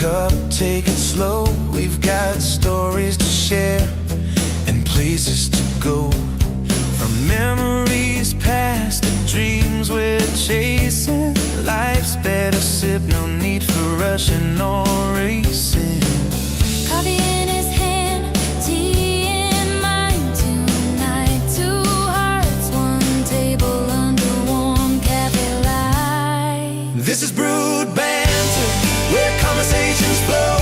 up, take it slow. We've got stories to share and places to go. From memories past to dreams we're chasing. Life's better sip, no need for rushing or racing. Coffee in his hand, tea in mine tonight. Two hearts, one table under warm cafe light. This is Brewed Banter, where conversations flow.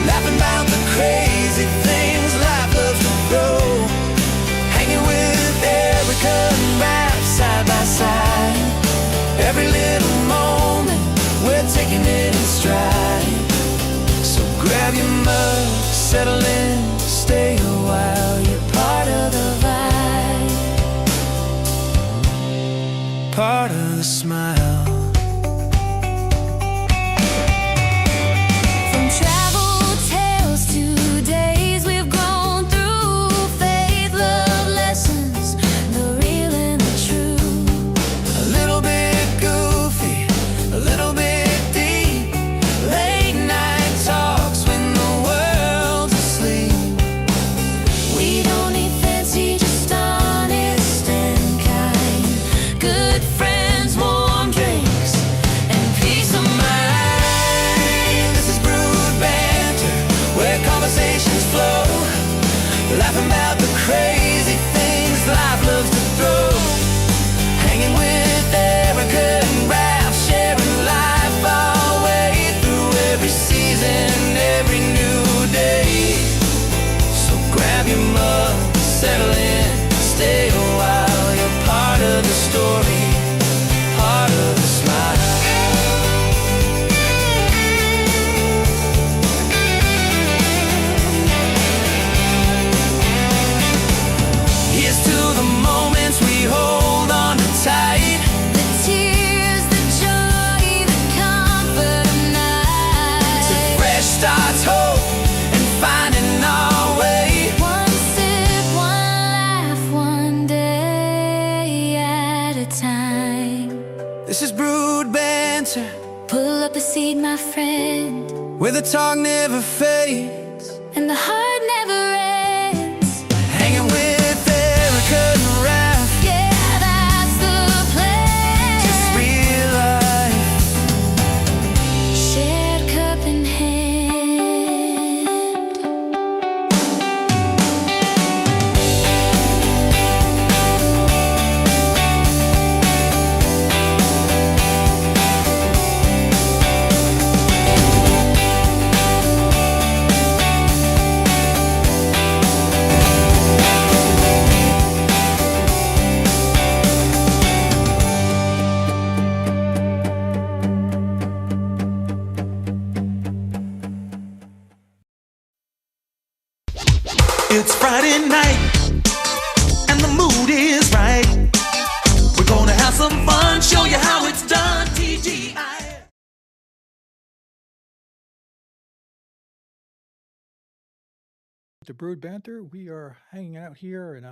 Laughing about the crazy things life loves to throw. Hanging with Erica and Raph side by side. Every little moment, we're taking it in stride. So grab your mug, settle in, stay a while. You're part of the vibe, part of the smile. From travel tales to days we've grown through. Faith, love, lessons, the real and the true. A little bit goofy, a little bit deep. Late night talks when the world's asleep. We don't need fancy, just honest and kind. Good friends, warm drinks, and peace of mind. This is Brewed Banter, where conversations flow. Laughing about the crazy things life loves to throw. Hanging with Erica and Ralph, sharing life our way through every season, every new day. So grab your mug, settle in, stay a while. You're part of the story, part of the smile. Here's to the moments we hold on to tight. The tears, the joy, the comfort of night. To fresh starts, hope, and finding our way. One sip, one laugh, one day at a time. This is Brewed Banter, Pull up a seat, my friend, where the talk never fades. and the heart never ends. Hanging with Erica and Raph, Yeah, that's the plan. just real life. Shared cup in hand. It's Friday night, and the mood is right. We're gonna have some fun, show you how it's done. TGI. The Brewed Banter. We are hanging out here and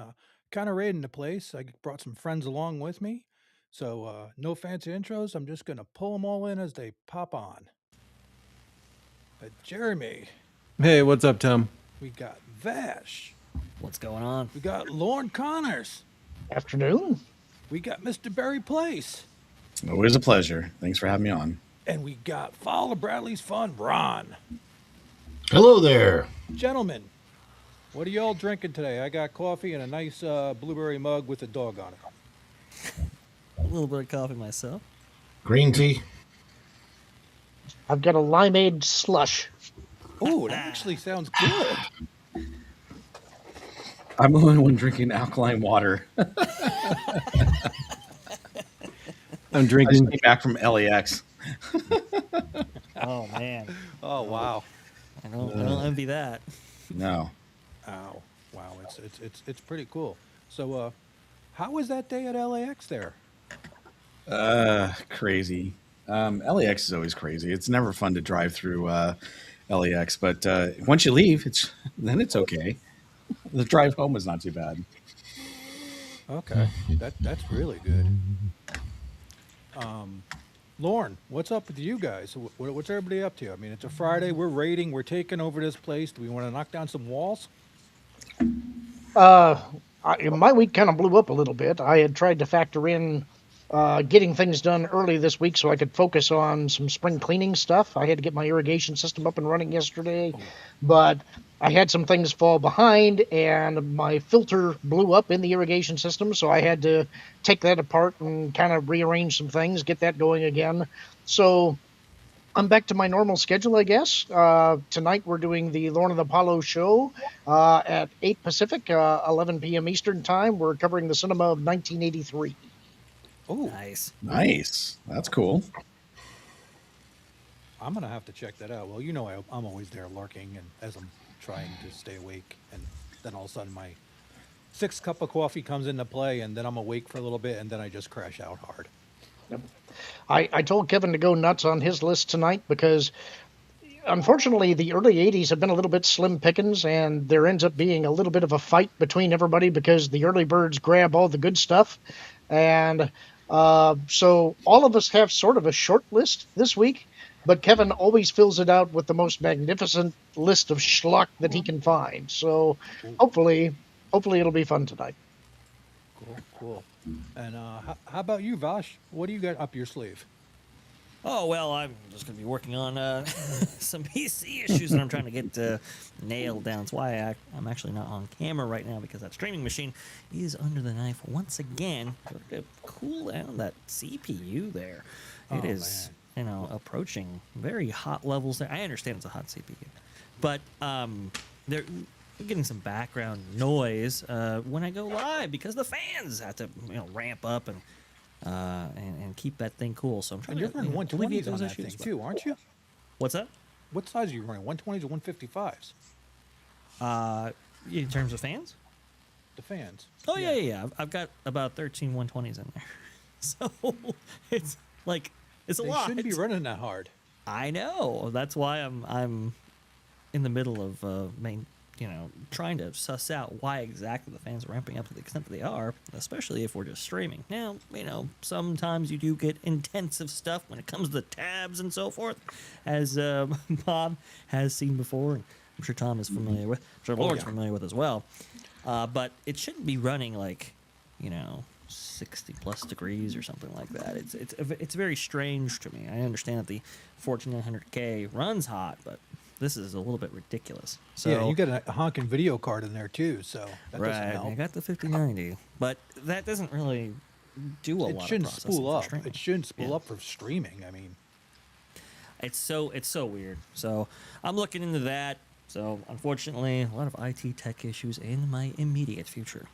kind of raiding the place. I brought some friends along with me. So no fancy intros. I'm just going to pull them all in as they pop on. Jeremy, Hey, what's up, Tom? we got Vash, What's going on? we got Lorne Connors, Afternoon. we got Mr. Barry Place, Always a pleasure. Thanks for having me on. and we got Follow Bradley's Fun, Ron. Hello there. Gentlemen, what are y'all drinking today? I got coffee and a nice blueberry mug with a dog on it. A little bit of coffee myself. Green tea. I've got a limeade slush. Oh, that actually sounds good. I'm the only one drinking alkaline water. I'm I just drinking. came back from LAX. Oh man, Oh, wow. I don't envy that. No. Ow. Wow, it's pretty cool. So how was that day at LAX there? Crazy. LAX is always crazy. It's never fun to drive through LAX, but once you leave, then it's okay. The drive home was not too bad. Okay. That's really good. Lorne, what's up with you guys? What's everybody up to? I mean, it's a Friday. We're raiding. We're taking over this place. Do we want to knock down some walls? Uh, my week kind of blew up a little bit. I had tried to factor in getting things done early this week so I could focus on some spring cleaning stuff. I had to get my irrigation system up and running yesterday, but I had some things fall behind, and my filter blew up in the irrigation system, so I had to take that apart and kind of rearrange some things, get that going again. So I'm back to my normal schedule, I guess. Tonight we're doing the Lorne of the Apollo show at 8 Pacific, 11 p.m. Eastern Time. We're covering the cinema of 1983. Oh, Nice. Nice. That's cool. I'm gonna have to check that out. Well, you know, I'm always there lurking, and as I'm trying to stay awake, and then all of a sudden my sixth cup of coffee comes into play, and then I'm awake for a little bit, and then I just crash out hard. Yep. I told Kevin to go nuts on his list tonight because unfortunately, the early 80s have been a little bit slim pickings, and there ends up being a little bit of a fight between everybody because the early birds grab all the good stuff. And so all of us have sort of a short list this week, but Kevin always fills it out with the most magnificent list of schlock that he can find. So hopefully it'll be fun tonight. Cool. And how about you, Vash? What do you got up your sleeve? Oh, well, I'm just going to be working on some PC issues that I'm trying to get nailed down. That's why I'm actually not on camera right now, because that streaming machine is under the knife once again. To cool down that CPU there. It is, approaching very hot levels there. I understand it's a hot CPU. But we're getting some background noise when I go live because the fans have to ramp up and keep that thing cool. So I'm trying And you're running alleviate 120s on those that issues. thing too, aren't you? What's that? What size are you running? 120s or 155s? In terms of fans? The fans. Oh yeah. I've got about 13 120s in there, so it's like it's a They lot. shouldn't be running that hard. I know. That's why I'm in the middle of trying to suss out why exactly the fans are ramping up to the extent that they are, especially if we're just streaming. Now, sometimes you do get intensive stuff when it comes to the tabs and so forth, as Bob has seen before, and I'm sure Tom is familiar with. I'm sure Lord's familiar with as well. But it shouldn't be running like, 60 plus degrees or something like that. It's very strange to me. I understand that the 14900K runs hot, but this is a little bit ridiculous. So Yeah, you got a honking video card in there too, so that doesn't right, help. I got the 5090, but that doesn't really do a lot. It of shouldn't processing spool for up. streaming. It shouldn't spool Yeah. up for streaming. I mean, It's so weird. So I'm looking into that. So unfortunately, a lot of IT tech issues in my immediate future.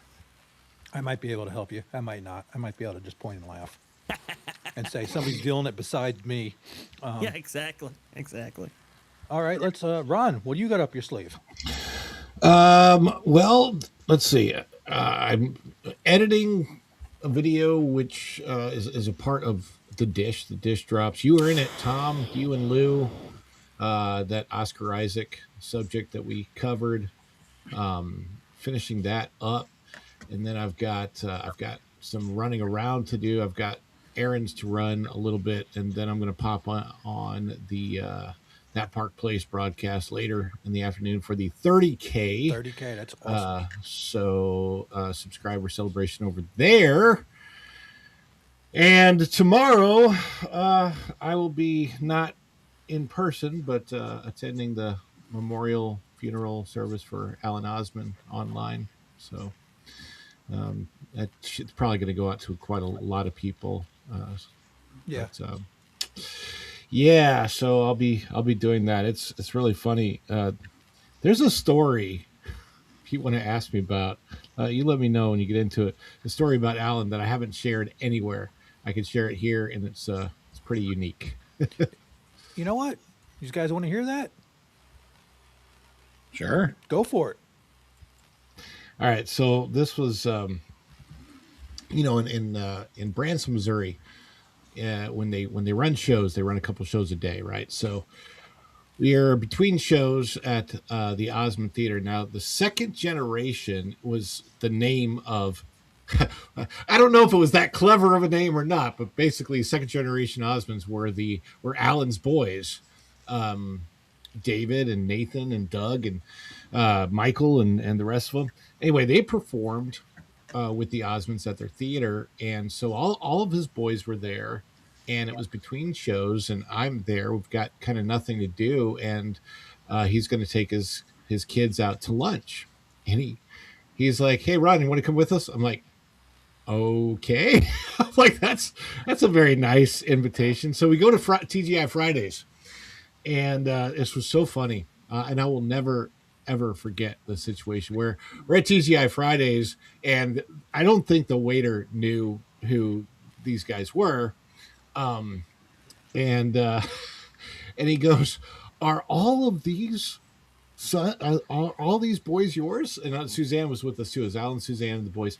I might be able to help you. I might not. I might be able to just point and laugh and say somebody's dealing it besides me. Yeah, exactly. All right, let's Ron, what do you got up your sleeve? Well, let's see. I'm editing a video which is a part of the dish. The dish drops. You were in it, Tom. You and Lou. That Oscar Isaac subject that we covered. Finishing that up, and then I've got some running around to do. I've got errands to run a little bit, and then I'm going to pop on the That Park Place broadcast later in the afternoon for the 30K. 30K, that's awesome. So subscriber celebration over there. And tomorrow, I will be not in person, but attending the memorial funeral service for Alan Osman online. So it's probably going to go out to quite a lot of people. Yeah. But, yeah, so I'll be doing that. It's really funny. There's a story if you want to ask me about. You let me know when you get into it. The story about Alan that I haven't shared anywhere. I can share it here, and it's pretty unique. You know what? You guys want to hear that? Sure. Go for it. All right, so this was, in Branson, Missouri, when they run shows, they run a couple shows a day, right? So we are between shows at the Osmond Theater. Now, the second generation was the name of I don't know if it was that clever of a name or not, but basically, second generation Osmonds were Alan's boys, um, David and Nathan and Doug and Michael and the rest of them. Anyway, they performed with the Osmonds at their theater, and so all of his boys were there, and it was between shows, and I'm there. We've got kind of nothing to do, and he's going to take his kids out to lunch, and he's like, "Hey, Ron, you want to come with us?" I'm like, "Okay." I'm like, that's a very nice invitation. So we go to TGI Fridays, and this was so funny, and I will never ever forget the situation where we're at TGI Fridays, and I don't think the waiter knew who these guys were, um, and and he goes, "Are all of these son, are all these boys yours?" And Suzanne was with us too. It was Alan, Suzanne, and the boys,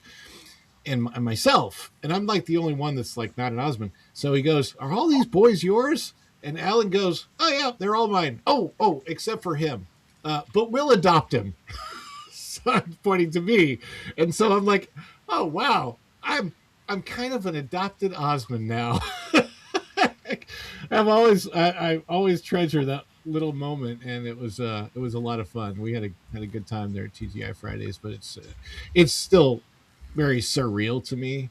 and myself, and I'm like the only one that's like not an Osmond. So he goes, "Are all these boys yours?" And Alan goes, "Oh yeah, they're all mine. Oh, except for him, but we'll adopt him." So pointing to me, and so I'm like, "Oh wow, I'm kind of an adopted Osmond now." I always treasure that little moment, and it was a lot of fun. We had a good time there at TGI Fridays, but it's still very surreal to me,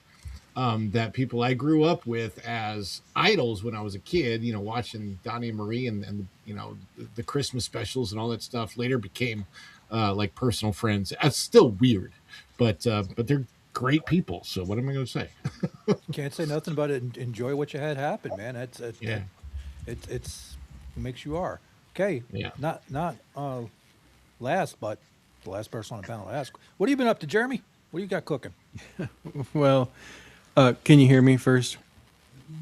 that people I grew up with as idols when I was a kid, watching Donnie and Marie and the Christmas specials and all that stuff, later became like personal friends. That's still weird, but they're great people. So what am I going to say? Can't say nothing but enjoy what you had happen, man. Yeah, It's makes you are. Okay, yeah. not last, but the last person on the panel to ask. What have you been up to, Jeremy? What do you got cooking? Well, can you hear me first?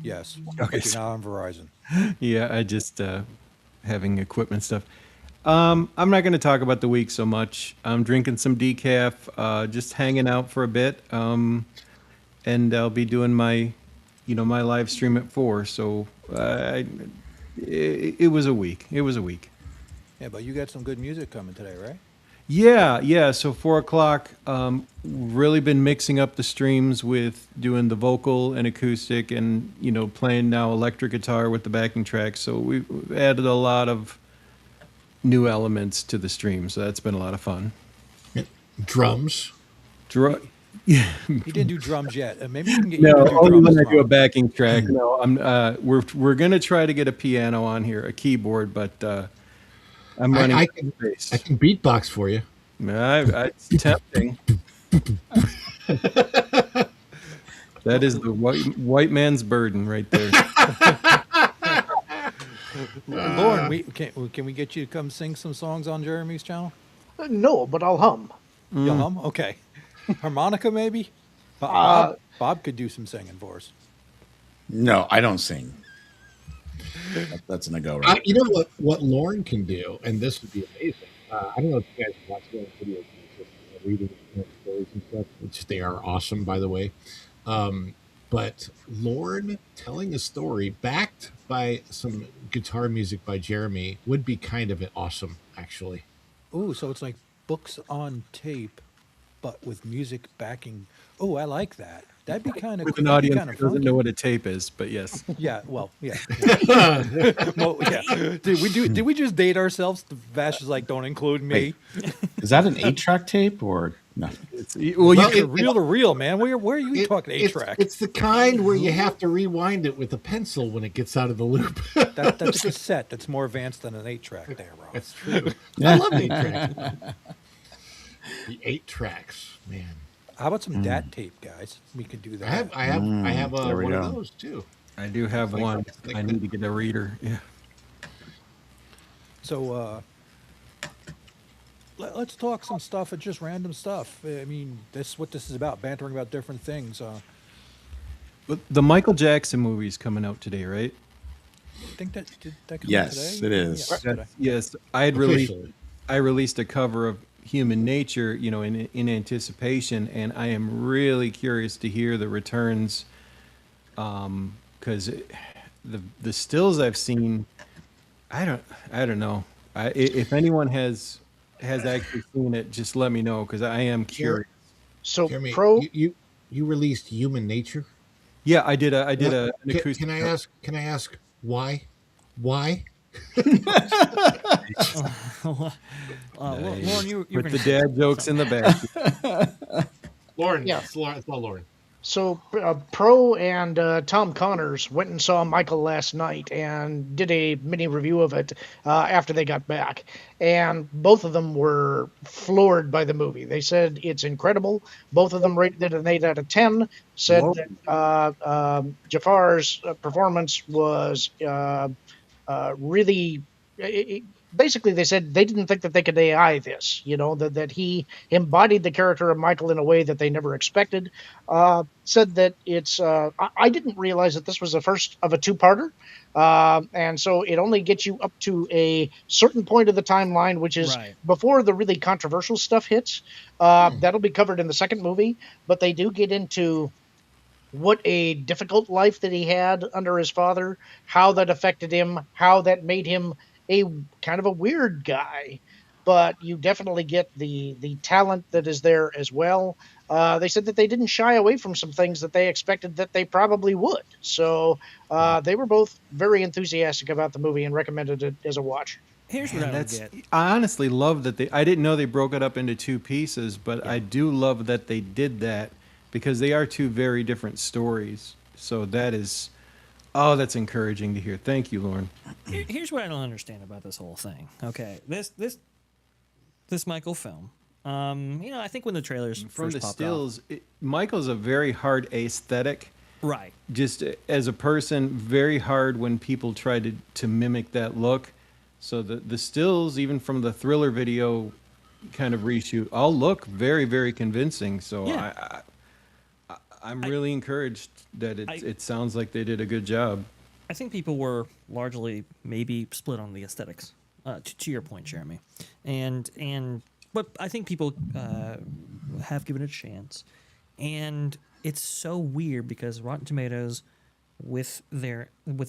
Yes. Okay, But you're not on Verizon. Yeah, I just having equipment stuff. I'm not going to talk about the week so much. I'm drinking some decaf, just hanging out for a bit, and I'll be doing my live stream at 4. So it was a week. It was a week. Yeah, but you got some good music coming today, right? Yeah. So 4 o'clock. Really been mixing up the streams with doing the vocal and acoustic, and playing now electric guitar with the backing track. So we've added a lot of new elements to the stream. So that's been a lot of fun. Drums. Yeah. He didn't do drums yet. Maybe we can get you No, to do only drums when I do a tomorrow. backing track. No, we're gonna try to get a piano on here, a keyboard, but I'm running I out can of space. I can beatbox for you. It's tempting. That is the white man's burden right there. Lauren, can we get you to come sing some songs on Jeremy's channel? No, but I'll hum. You'll hum? Okay. Harmonica, maybe? Bob could do some singing for us. No, I don't sing. That's a no-go, right? You know what Lauren can do, and this would be amazing. I don't know if you guys watch Lauren's videos, just reading stories and stuff, which they are awesome, by the way. But Lauren telling a story backed by some guitar music by Jeremy would be kind of awesome, actually. Ooh, so it's like books on tape, but with music backing. Oh, I like that. That'd be kind of With an audience who doesn't know what a tape is, but yes. Yeah, well, yeah. Well, yeah. Did we just date ourselves? Vash is like, don't include me. Is that an 8-track tape or no? Well, you It's reel to reel, man. Where are you talking 8-track? It's the kind where you have to rewind it with a pencil when it gets out of the loop. That's a cassette. That's more advanced than an 8-track there, bro. That's true. I love the 8-track. The 8 tracks, man. How about some DAT tape, guys? We could do that. I have there we one go. of those too. I do have one. I need to get a reader. Yeah. So let's talk some stuff. It's just random stuff. I mean, that's what this is about, bantering about different things. But the Michael Jackson movie is coming out today, right? I think did that come out Yes, today? it is. Yeah, today. Yes, Officially. I released a cover of Human Nature, in anticipation, and I am really curious to hear the returns, because the stills I've seen, I don't know. If anyone has actually seen it, just let me know, because I am curious. So Jeremy, pro you you released Human Nature. Yeah, an Can acoustic. I ask? Can I ask why? Why? Lauren, you're With gonna the say dad jokes in something. the back. Lauren, Yeah. it's all Lauren. So, Pro and Tom Connors went and saw Michael last night and did a mini review of it after they got back. And both of them were floored by the movie. They said it's incredible. Both of them rated it an 8 out of 10. Said Whoa. that Jafar's performance was really. Basically, they said they didn't think that they could AI this, that he embodied the character of Michael in a way that they never expected. Said that I didn't realize that this was the first of a two-parter. And so it only gets you up to a certain point of the timeline, which is Right. before the really controversial stuff hits. That'll be covered in the second movie, but they do get into what a difficult life that he had under his father, how that affected him, how that made him a kind of a weird guy. But you definitely get the talent that is there as well. They said that they didn't shy away from some things that they expected that they probably would. So they were both very enthusiastic about the movie and recommended it as a watch. Here's what I And don't that's get. I honestly love that I didn't know they broke it up into two pieces, but Yeah. I do love that they did that because they are two very different stories. So that's encouraging to hear. Thank you, Lauren. Here's what I don't understand about this whole thing. Okay, this Michael film. I think when the trailers From first the popped stills, Michael's a very hard aesthetic. off, right? Just as a person, very hard when people try to mimic that look. So the stills, even from the Thriller video kind of reshoot, all look very, very convincing. So Yeah. I'm really encouraged that it sounds like they did a good job. I think people were largely maybe split on the aesthetics. To your point, Jeremy, but I think people have given it a chance, and it's so weird because Rotten Tomatoes, with the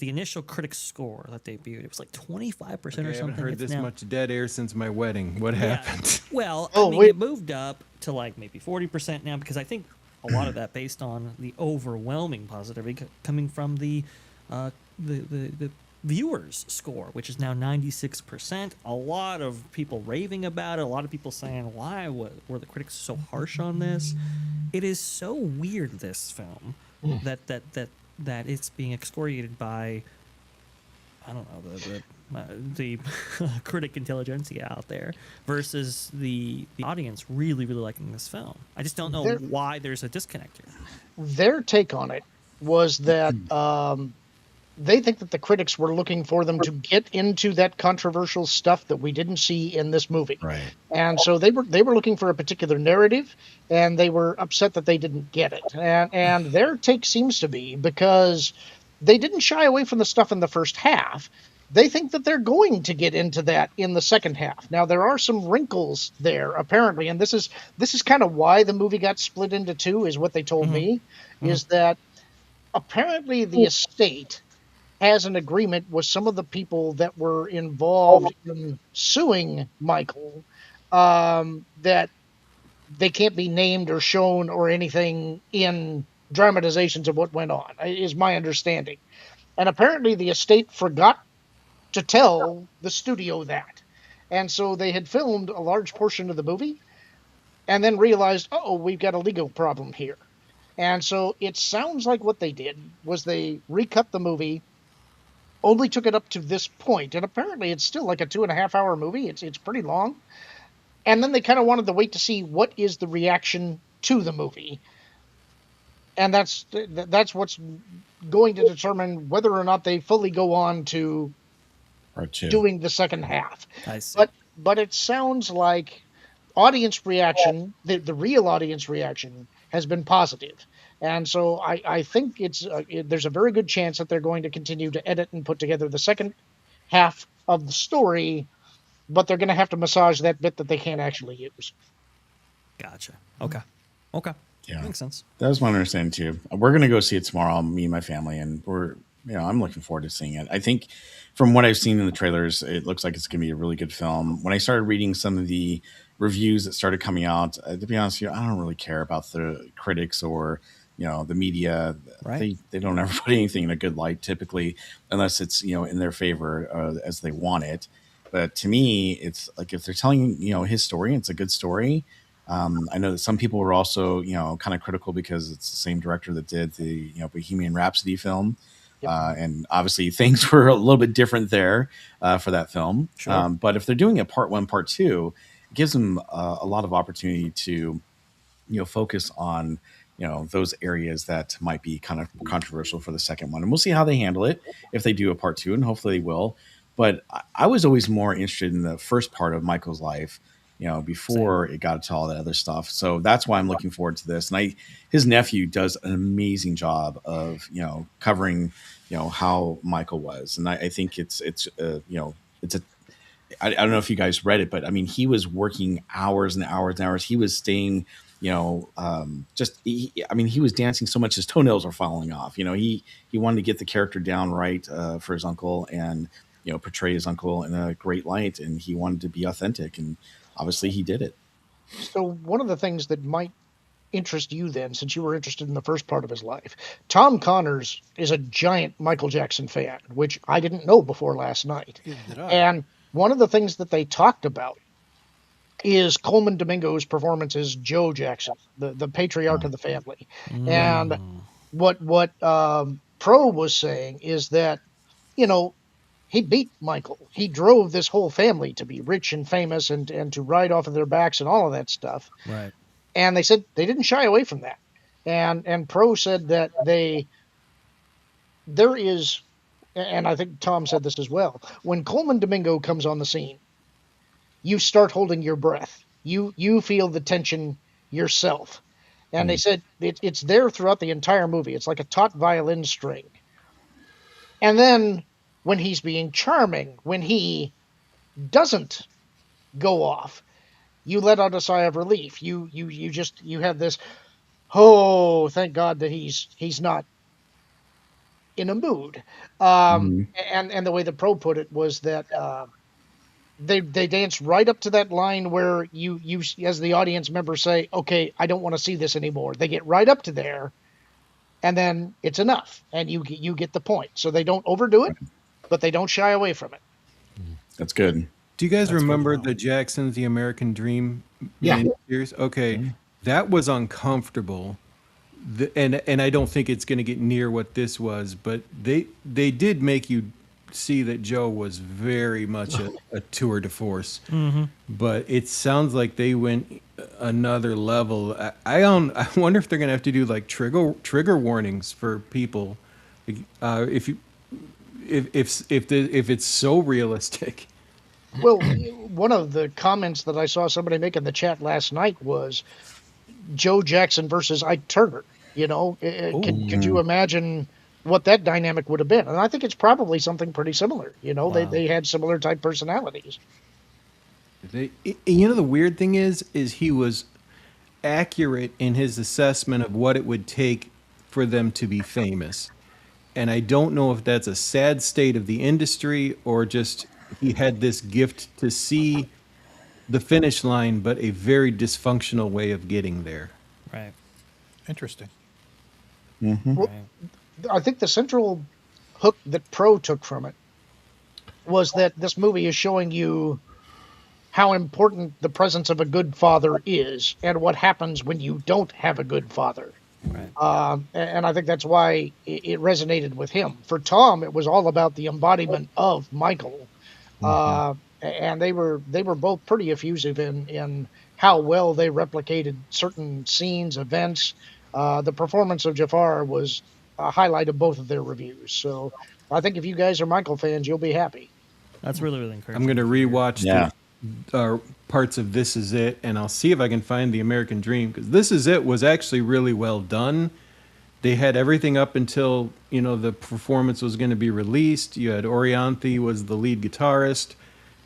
initial critic score that they viewed, it was like 25% I or haven't something. heard It's this now- much dead air since my wedding. What Yeah. happened? Well, Oh, I mean, wait. it moved up to like maybe 40% now because I think a lot of that based on the overwhelming positivity coming from the viewers score, which is now 96%. A lot of people raving about it. A lot of people saying, why were the critics so harsh on this? It is so weird, this film, that it's being excoriated by, I don't know, the critic intelligentsia out there versus the audience really, really liking this film. I just don't know There- why there's a disconnect here. Their take on it was that they think that the critics were looking for them to get into that controversial stuff that we didn't see in this movie. Right. And so they were looking for a particular narrative, and they were upset that they didn't get it. And their take seems to be because they didn't shy away from the stuff in the first half. They think that they're going to get into that in the second half. Now there are some wrinkles there apparently, and this is kind of why the movie got split into two. Is what they told me, is that apparently the estate has an agreement with some of the people that were involved in suing Michael, that they can't be named or shown or anything in dramatizations of what went on, is my understanding. And apparently the estate forgot to tell the studio that. And so they had filmed a large portion of the movie and then realized, oh, we've got a legal problem here. And so it sounds like what they did was they recut the movie, only took it up to this point, and apparently it's still like a 2.5 hour movie. It's pretty long. And then they kind of wanted to wait to see what is the reaction to the movie. And that's what's going to determine whether or not they fully go on to Part two. doing the second half. I see. But it sounds like audience reaction, the real audience reaction, has been positive. And so I think there's a very good chance that they're going to continue to edit and put together the second half of the story, but they're going to have to massage that bit that they can't actually use. Gotcha. Okay. Yeah. Makes sense. That was my understanding too. We're gonna go see it tomorrow, me and my family, and I'm looking forward to seeing it. I think from what I've seen in the trailers, it looks like it's gonna be a really good film. When I started reading some of the reviews that started coming out, to be honest with you, I don't really care about the critics or the media, Right. they don't ever put anything in a good light typically, unless it's in their favor as they want it. But to me, it's like if they're telling his story, and it's a good story. I know that some people were also kind of critical because it's the same director that did the Bohemian Rhapsody film. Yep. And obviously things were a little bit different there for that film. Sure. But if they're doing a part one, part two, it gives them a lot of opportunity to focus on those areas that might be kind of controversial for the second one, and we'll see how they handle it if they do a part two, and hopefully they will. But I was always more interested in the first part of Michael's life, before it got to all that other stuff. So that's why I'm looking forward to this. And his nephew does an amazing job of covering how Michael was, and I think it's it's a I don't know if you guys read it, but I mean, he was working hours and hours and hours. He was staying, I mean, he was dancing so much his toenails were falling off. He wanted to get the character down right for his uncle and, portray his uncle in a great light. And he wanted to be authentic. And obviously he did it. So one of the things that might interest you then, since you were interested in the first part of his life, Tom Connors is a giant Michael Jackson fan, which I didn't know before last night. Neither did I. And one of the things that they talked about is Coleman Domingo's performance as Joe Jackson, the patriarch of the family. And what Pro was saying is that, he beat Michael. He drove this whole family to be rich and famous and to ride off of their backs and all of that stuff. Right. And they said they didn't shy away from that. And Pro said that there is, and I think Tom said this as well, when Coleman Domingo comes on the scene, you start holding your breath. You feel the tension yourself. And they said it's there throughout the entire movie. It's like a taut violin string. And then when he's being charming, when he doesn't go off, you let out a sigh of relief. You have this, oh, thank God that he's not in a mood. And the way the Pro put it was that they dance right up to that line where you as the audience member say, okay, I don't want to see this anymore. They get right up to there, and then it's enough, and you get the point. So they don't overdo it, but they don't shy away from it. That's good. Do you guys remember the Jacksons, the American Dream Yeah. series? Okay, that was uncomfortable, and I don't think it's going to get near what this was. But they did make you see that Joe was very much a tour de force. But it sounds like they went another level. I wonder if they're going to have to do like trigger warnings for people, if it's so realistic. Well, one of the comments that I saw somebody make in the chat last night was Joe Jackson versus Ike Turner. Could you imagine what that dynamic would have been? And I think it's probably something pretty similar. They had similar type personalities. The weird thing is he was accurate in his assessment of what it would take for them to be famous. And I don't know if that's a sad state of the industry or just he had this gift to see the finish line, but a very dysfunctional way of getting there. Right. Interesting. Well, I think the central hook that Pro took from it was that this movie is showing you how important the presence of a good father is and what happens when you don't have a good father. Right. And I think that's why it resonated with him. For Tom, it was all about the embodiment of Michael. And they were both pretty effusive in how well they replicated certain scenes, events. The performance of Jafar was a highlight of both of their reviews. So I think if you guys are Michael fans, you'll be happy. That's really, really encouraging. I'm going to rewatch Yeah. the parts of This Is It, and I'll see if I can find The American Dream, because This Is It was actually really well done. They had everything up until, the performance was going to be released. You had Orianthi was the lead guitarist,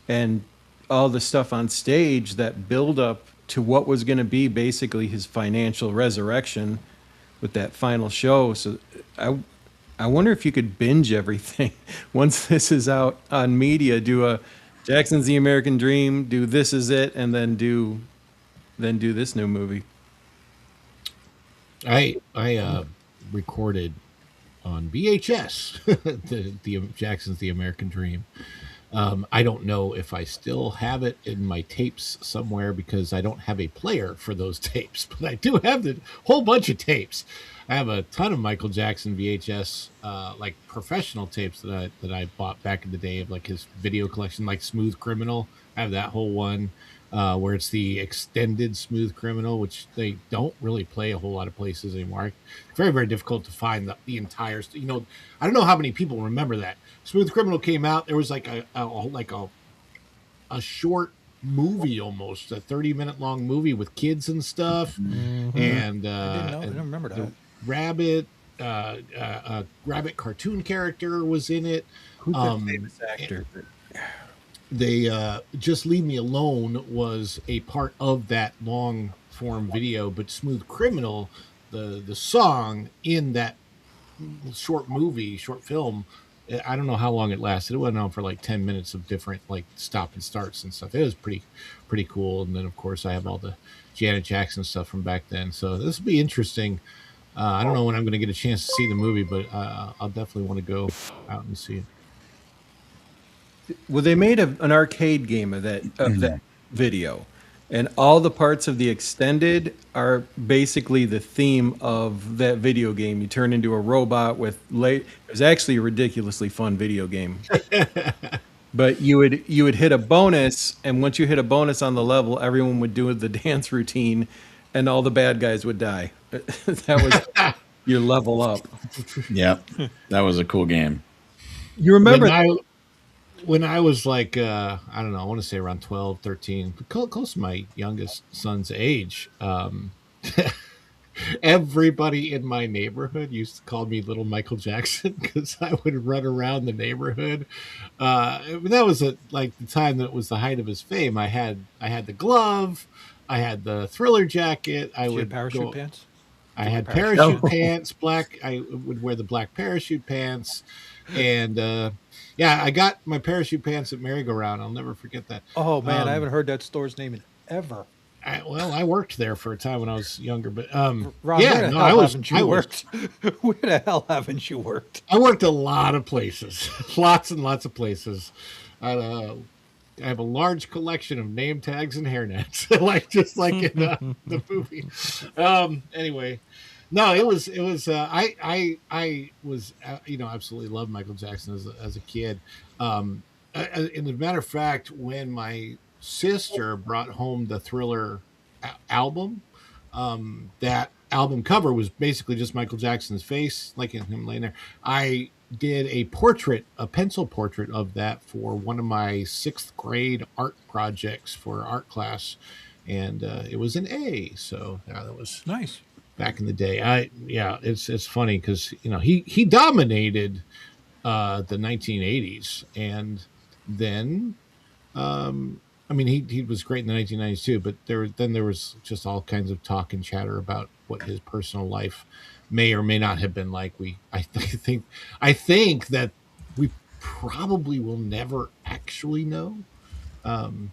and all the stuff on stage that build up to what was going to be basically his financial resurrection with that final show. So I wonder if you could binge everything once this is out on media. Do a Jackson's The American Dream, do This Is It, and then do this new movie. I recorded on VHS the Jackson's The American Dream. I don't know if I still have it in my tapes somewhere because I don't have a player for those tapes, but I do have the whole bunch of tapes. I have a ton of Michael Jackson VHS, like professional tapes that I bought back in the day of like his video collection, like Smooth Criminal. I have that whole one where it's the extended Smooth Criminal, which they don't really play a whole lot of places anymore. It's very, very difficult to find the entire. I don't know how many people remember that Smooth Criminal came out. There was like a short movie, almost a 30-minute long movie with kids and stuff, and I didn't know. I and don't remember the that. rabbit. A rabbit cartoon character was in it. Who's that Um, famous actor? they Just Leave Me Alone was a part of that long form video, but Smooth Criminal, the song in that short film, I don't know how long it lasted. It went on for like 10 minutes of different like stop and starts and stuff. It was pretty cool. And then of course I have all the Janet Jackson stuff from back then, so this will be interesting. I don't know when I'm going to get a chance to see the movie, but I'll definitely want to go out and see it. Well, they made an arcade game of that video, and all the parts of the extended are basically the theme of that video game. You turn into a robot with late. It was actually a ridiculously fun video game. But you would hit a bonus, and once you hit a bonus on the level, everyone would do the dance routine, and all the bad guys would die. That was your level up. Yep, that was a cool game. You remember? When I was like, I don't know, I want to say around 12, 13, close to my youngest son's age, everybody in my neighborhood used to call me Little Michael Jackson because I would run around the neighborhood. That was like the time that it was the height of his fame. I had the glove, I had the Thriller jacket. I Did you have would parachute go. pants? I Did you wear had parachute parachute pants? pants, black. I would wear the black parachute pants, and yeah, I got my parachute pants at merry-go-round. I'll never forget that. Oh man, I Um, haven't heard that store's name in ever. I worked there for a time when I was younger, but Ron, where yeah, the no, hell haven't you I was, worked? Where the hell haven't you worked? I worked a lot of places, lots and lots of places. I have a large collection of name tags and hairnets, just like in the movie. Anyway, no, it was. I was absolutely loved Michael Jackson as a kid. And as a matter of fact, when my sister brought home the Thriller album, that album cover was basically just Michael Jackson's face, like in him laying there. I did a pencil portrait of that for one of my sixth grade art projects for art class, and it was an A. So yeah, that was Nice. back in the day. It's funny because he dominated the 1980s, and then I mean, he was great in the 1990s too, but there was just all kinds of talk and chatter about what his personal life may or may not have been like. I think that we probably will never actually know, um,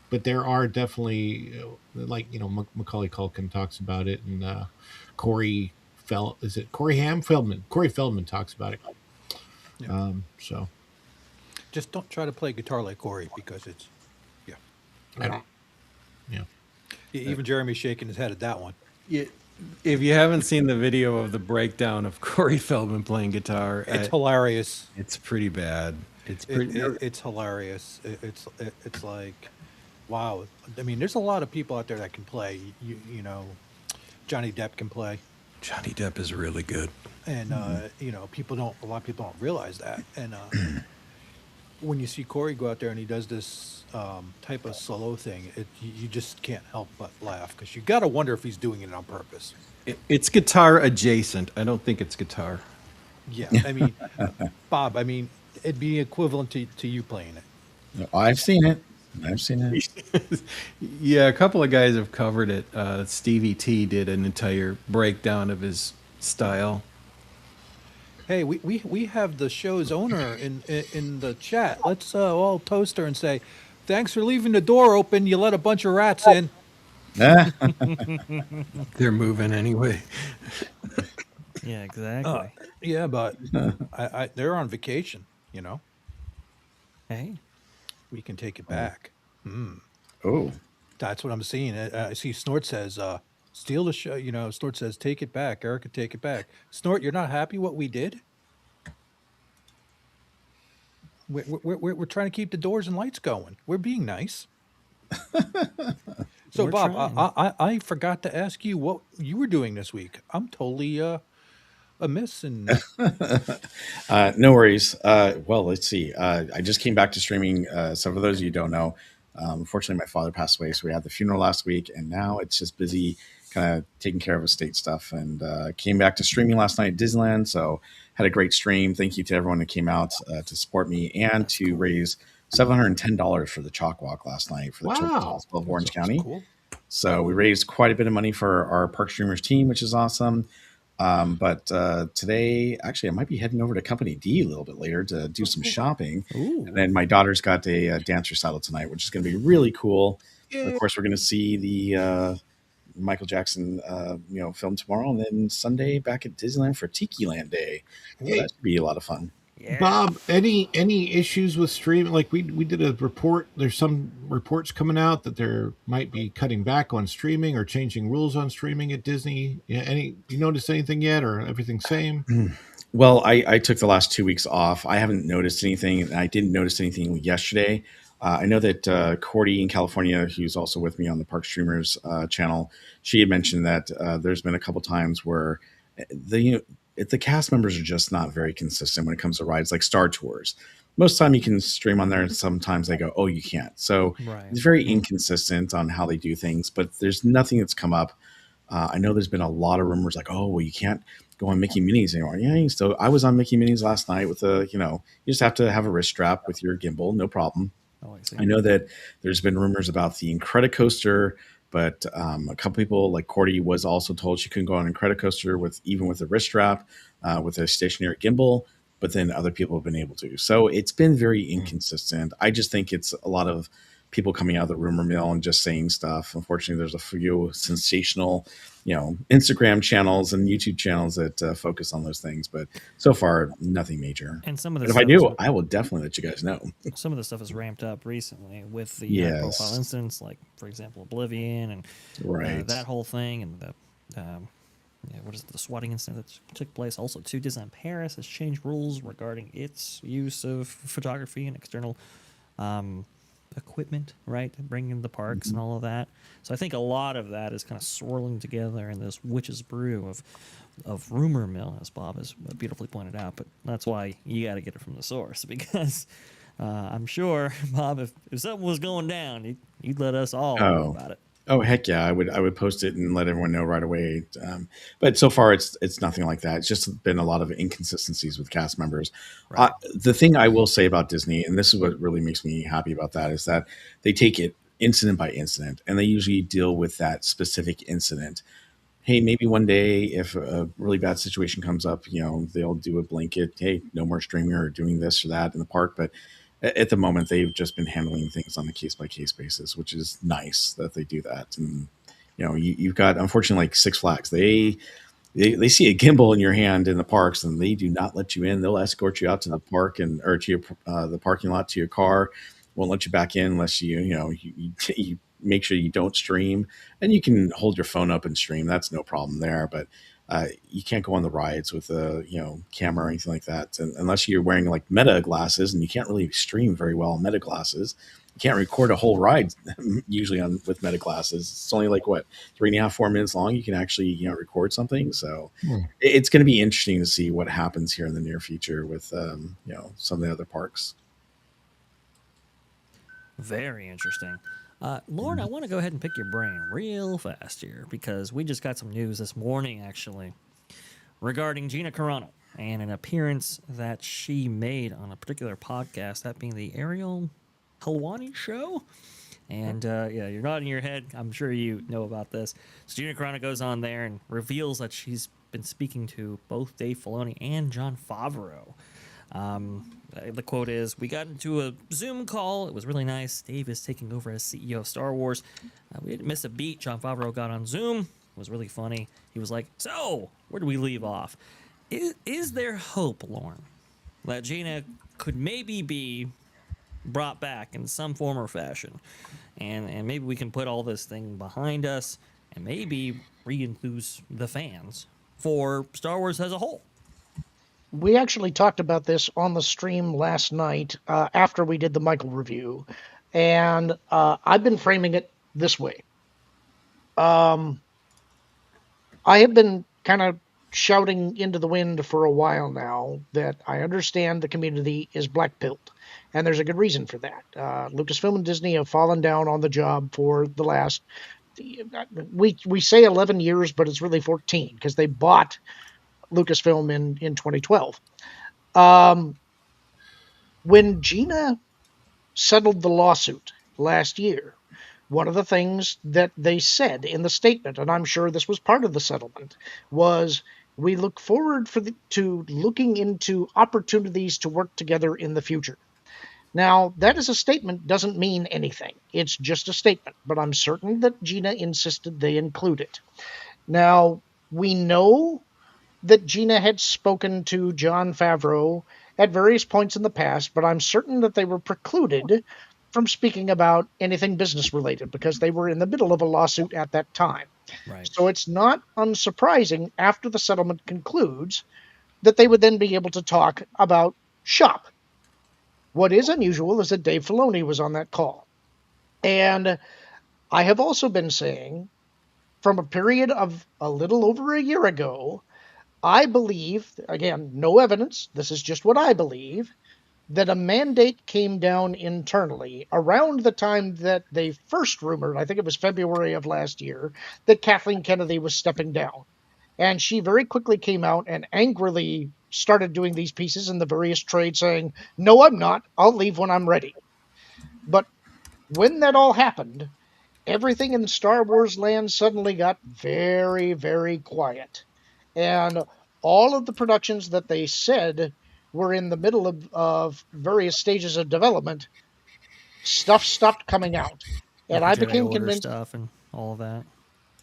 but there are definitely Macaulay Culkin talks about it, and is it Corey Feldman? Corey Feldman talks about it. Yeah. So Just don't try to play guitar like Corey because it's yeah. I don't. Yeah. Even Jeremy's shaking his head at that one. Yeah, if you haven't seen the video of the breakdown of Corey Feldman playing guitar, It's hilarious. it's pretty bad. It's pretty. It's hilarious. It's like, wow. I mean, there's a lot of people out there that can play. You know, Johnny Depp can play, Johnny Depp is really good. and a lot of people don't realize that. And when you see Corey go out there and he does this type of solo thing, you just can't help but laugh because you got to wonder if he's doing it on purpose. It's guitar adjacent. I don't think it's guitar. Yeah, I mean, Bob, I mean, it'd be equivalent to you playing it. I've seen it. I've seen it. Yeah, a couple of guys have covered it. Stevie T did an entire breakdown of his style. Hey, we have the show's owner in the chat. Let's all toast her and say, "Thanks for leaving the door open. You let a bunch of rats in." They're moving anyway. Yeah, Uh, exactly. yeah, but they're on vacation. You know, Hey, we can take it back. Hmm. Oh, That's what I'm seeing. I see Snort says, "Steal the show." You know, Snort says, "Take it back, Erica. Take it back." Snort, you're not happy what we did? We're trying to keep the doors and lights going. We're being nice. So, we're Bob, trying. I forgot to ask you what you were doing this week. I'm totally amiss and no worries. Well, let's see. I just came back to streaming. So for those of you who don't know, unfortunately, my father passed away. So we had the funeral last week, and now it's just busy kind of taking care of estate stuff. And came back to streaming last night at Disneyland. So had a great stream. Thank you to everyone who came out to support me and That's to cool. raise $710 for the Chalk Walk last night for the Children's Wow. Hospital of that's, Orange that's County. cool. So we raised quite a bit of money for our Park Streamers team, which is awesome. But today, actually, I might be heading over to Company D a little bit later to do some shopping. And Ooh. then my daughter's got a dance recital tonight, which is going to be really cool. And of Yeah. course, we're going to see the Michael Jackson, film tomorrow, and then Sunday back at Disneyland for Tiki Land Day. So Hey, that should be a lot of fun. Yeah. Bob, any issues with streaming? Like we did a report. There's some reports coming out that there might be cutting back on streaming or changing rules on streaming at Disney. Yeah, you noticed anything yet, or everything same? Well, I took the last 2 weeks off. I haven't noticed anything. And I didn't notice anything yesterday. I know that Cordy in California, who's also with me on the Park Streamers channel, she had mentioned that there's been a couple times where the cast members are just not very consistent when it comes to rides like Star Tours. Most of the time you can stream on there, and sometimes they go, "Oh, you can't." So Right. it's very inconsistent on how they do things. But there's nothing that's come up. I know there's been a lot of rumors like, "Oh, well, you can't go on Mickey Minis anymore." Yeah, you still. I was on Mickey Minis last night with you just have to have a wrist strap with your gimbal, no problem. Oh, I see. I know that there's been rumors about the Incredicoaster, but a couple people like Cordy was also told she couldn't go on Incredicoaster with a wrist strap with a stationary gimbal. But then other people have been able to. So it's been very inconsistent. I just think it's a lot of people coming out of the rumor mill and just saying stuff. Unfortunately, there's a few sensational, Instagram channels and YouTube channels that focus on those things. But so far, nothing major. And some of the But if I stuff is do, I will definitely let you guys know. some of the stuff is ramped up recently with the high profile Yes. incidents, like for example Oblivion and Right. that whole thing, and the what is it, the swatting incident that took place. Also, too, Disneyland Paris has changed rules regarding its use of photography and external equipment, right? Bringing in the parks and all of that. So I think a lot of that is kind of swirling together in this witch's brew of rumor mill, as Bob has beautifully pointed out. But that's why you got to get it from the source, because I'm sure, Bob, if something was going down, you'd let us all know Oh. about it. Oh heck yeah! I would post it and let everyone know right away. But so far, it's nothing like that. It's just been a lot of inconsistencies with cast members. Right. The thing I will say about Disney, and this is what really makes me happy about that, is that they take it incident by incident, and they usually deal with that specific incident. Hey, maybe one day if a really bad situation comes up, they'll do a blanket, hey, no more streaming or doing this or that in the park. But at the moment, they've just been handling things on a case by case basis, which is nice that they do that. And you've got, unfortunately, like Six Flags, they see a gimbal in your hand in the parks, and they do not let you in. They'll escort you out to the park or to the parking lot to your car. Won't let you back in unless you make sure you don't stream, and you can hold your phone up and stream. That's no problem there. But you can't go on the rides with a camera or anything like that, and unless you're wearing like Meta glasses, and you can't really stream very well on Meta glasses. You can't record a whole ride usually with Meta glasses. It's only like what 3.5, 4 minutes long. You can actually record something. So it's going to be interesting to see what happens here in the near future with some of the other parks. Very interesting. Lauren, I want to go ahead and pick your brain real fast here, because we just got some news this morning, actually, regarding Gina Carano and an appearance that she made on a particular podcast, that being the Ariel Helwani Show. And yeah, you're nodding your head. I'm sure you know about this. So Gina Carano goes on there and reveals that she's been speaking to both Dave Filoni and Jon Favreau The quote is, "We got into a Zoom call. It was really nice. Dave is taking over as CEO of Star Wars. We didn't miss a beat. Jon Favreau got on Zoom. It was really funny. He was like, so, where do we leave off? Is there hope, Lauren, that Gina could maybe be brought back in some form or fashion? And maybe we can put all this thing behind us and maybe re-enthuse the fans for Star Wars as a whole." We actually talked about this on the stream last night after we did the Michael review, and I've been framing it this way. I have been kind of shouting into the wind for a while now that I understand the community is black-pilled, and there's a good reason for that. Lucasfilm and Disney have fallen down on the job for the last, we say 11 years, but it's really 14 because they bought Lucasfilm in 2012. When Gina settled the lawsuit last year, one of the things that they said in the statement, and I'm sure this was part of the settlement, was we look forward to looking into opportunities to work together in the future. Now, that as a statement doesn't mean anything. It's just a statement, but I'm certain that Gina insisted they include it. Now, we know that Gina had spoken to Jon Favreau at various points in the past, but I'm certain that they were precluded from speaking about anything business related because they were in the middle of a lawsuit at that time. Right. So it's not unsurprising after the settlement concludes that they would then be able to talk about shop. What is unusual is that Dave Filoni was on that call. And I have also been saying from a period of a little over a year ago, I believe, again, no evidence, this is just what I believe, that a mandate came down internally around the time that they first rumored, I think it was February of last year, that Kathleen Kennedy was stepping down. And she very quickly came out and angrily started doing these pieces in the various trades saying, no, I'm not. I'll leave when I'm ready. But when that all happened, everything in Star Wars land suddenly got very, very quiet. And all of the productions that they said were in the middle of various stages of development, stuff stopped coming out. Like And the I Jedi became Order convinced stuff and all of that.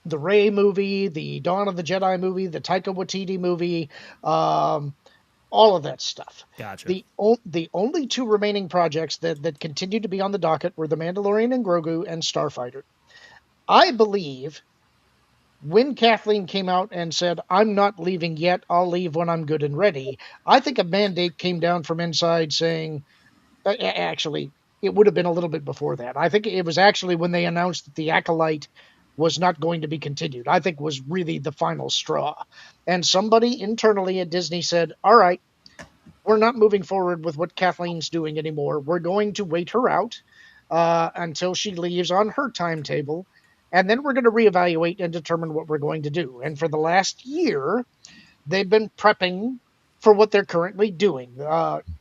the Rey movie, the Dawn of the Jedi movie, the Taika Waititi movie, all of that stuff. Gotcha. The only two remaining projects that continue to be on the docket were The Mandalorian and Grogu and Starfighter. I believe when Kathleen came out and said, I'm not leaving yet, I'll leave when I'm good and ready, I think a mandate came down from inside saying, actually, it would have been a little bit before that. I think it was actually when they announced that the Acolyte was not going to be continued, I think was really the final straw. And somebody internally at Disney said, all right, we're not moving forward with what Kathleen's doing anymore. We're going to wait her out until she leaves on her timetable. And then we're going to reevaluate and determine what we're going to do. And for the last year, they've been prepping for what they're currently doing,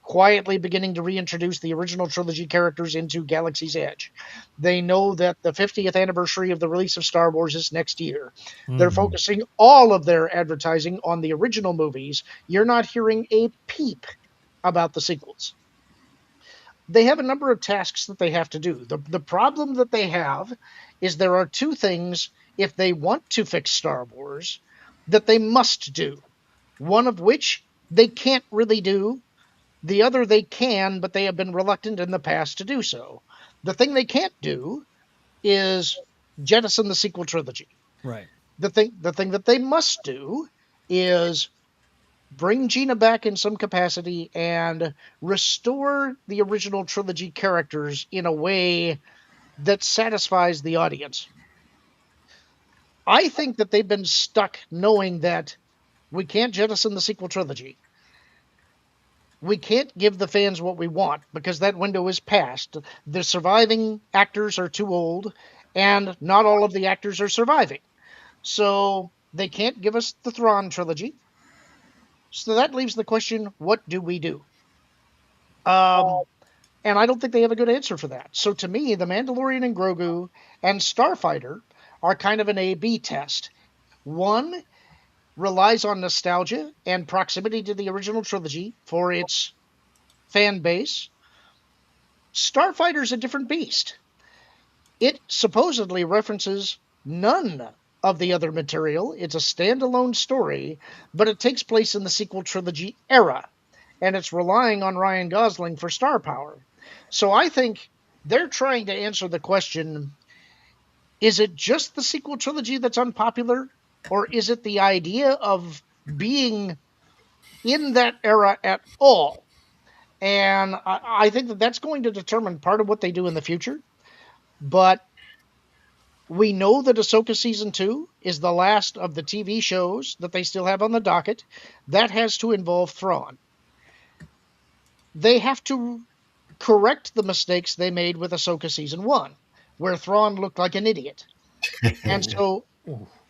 quietly beginning to reintroduce the original trilogy characters into Galaxy's Edge. They know that the 50th anniversary of the release of Star Wars is next year. They're focusing all of their advertising on the original movies. You're not hearing a peep about the sequels. They have a number of tasks that they have to do. The problem that they have is there are two things, if they want to fix Star Wars, that they must do. One of which they can't really do. The other they can, but they have been reluctant in the past to do so. The thing they can't do is jettison the sequel trilogy. Right. The thing that they must do is bring Gina back in some capacity and restore the original trilogy characters in a way that satisfies the audience. I think that they've been stuck knowing that we can't jettison the sequel trilogy. We can't give the fans what we want because that window is past. The surviving actors are too old, and not all of the actors are surviving. So they can't give us the Thrawn trilogy. So that leaves the question, what do we do? And I don't think they have a good answer for that. So to me, The Mandalorian and Grogu and Starfighter are kind of an A-B test. One relies on nostalgia and proximity to the original trilogy for its fan base, Starfighter's a different beast. It supposedly references none of the other material. It's a standalone story, but it takes place in the sequel trilogy era, and it's relying on Ryan Gosling for star power. So I think they're trying to answer the question, is it just the sequel trilogy that's unpopular, or is it the idea of being in that era at all? And I think that that's going to determine part of what they do in the future. But we know that Ahsoka season 2 is the last of the TV shows that they still have on the docket. That has to involve Thrawn. They have to correct the mistakes they made with Ahsoka season 1, where Thrawn looked like an idiot. And so,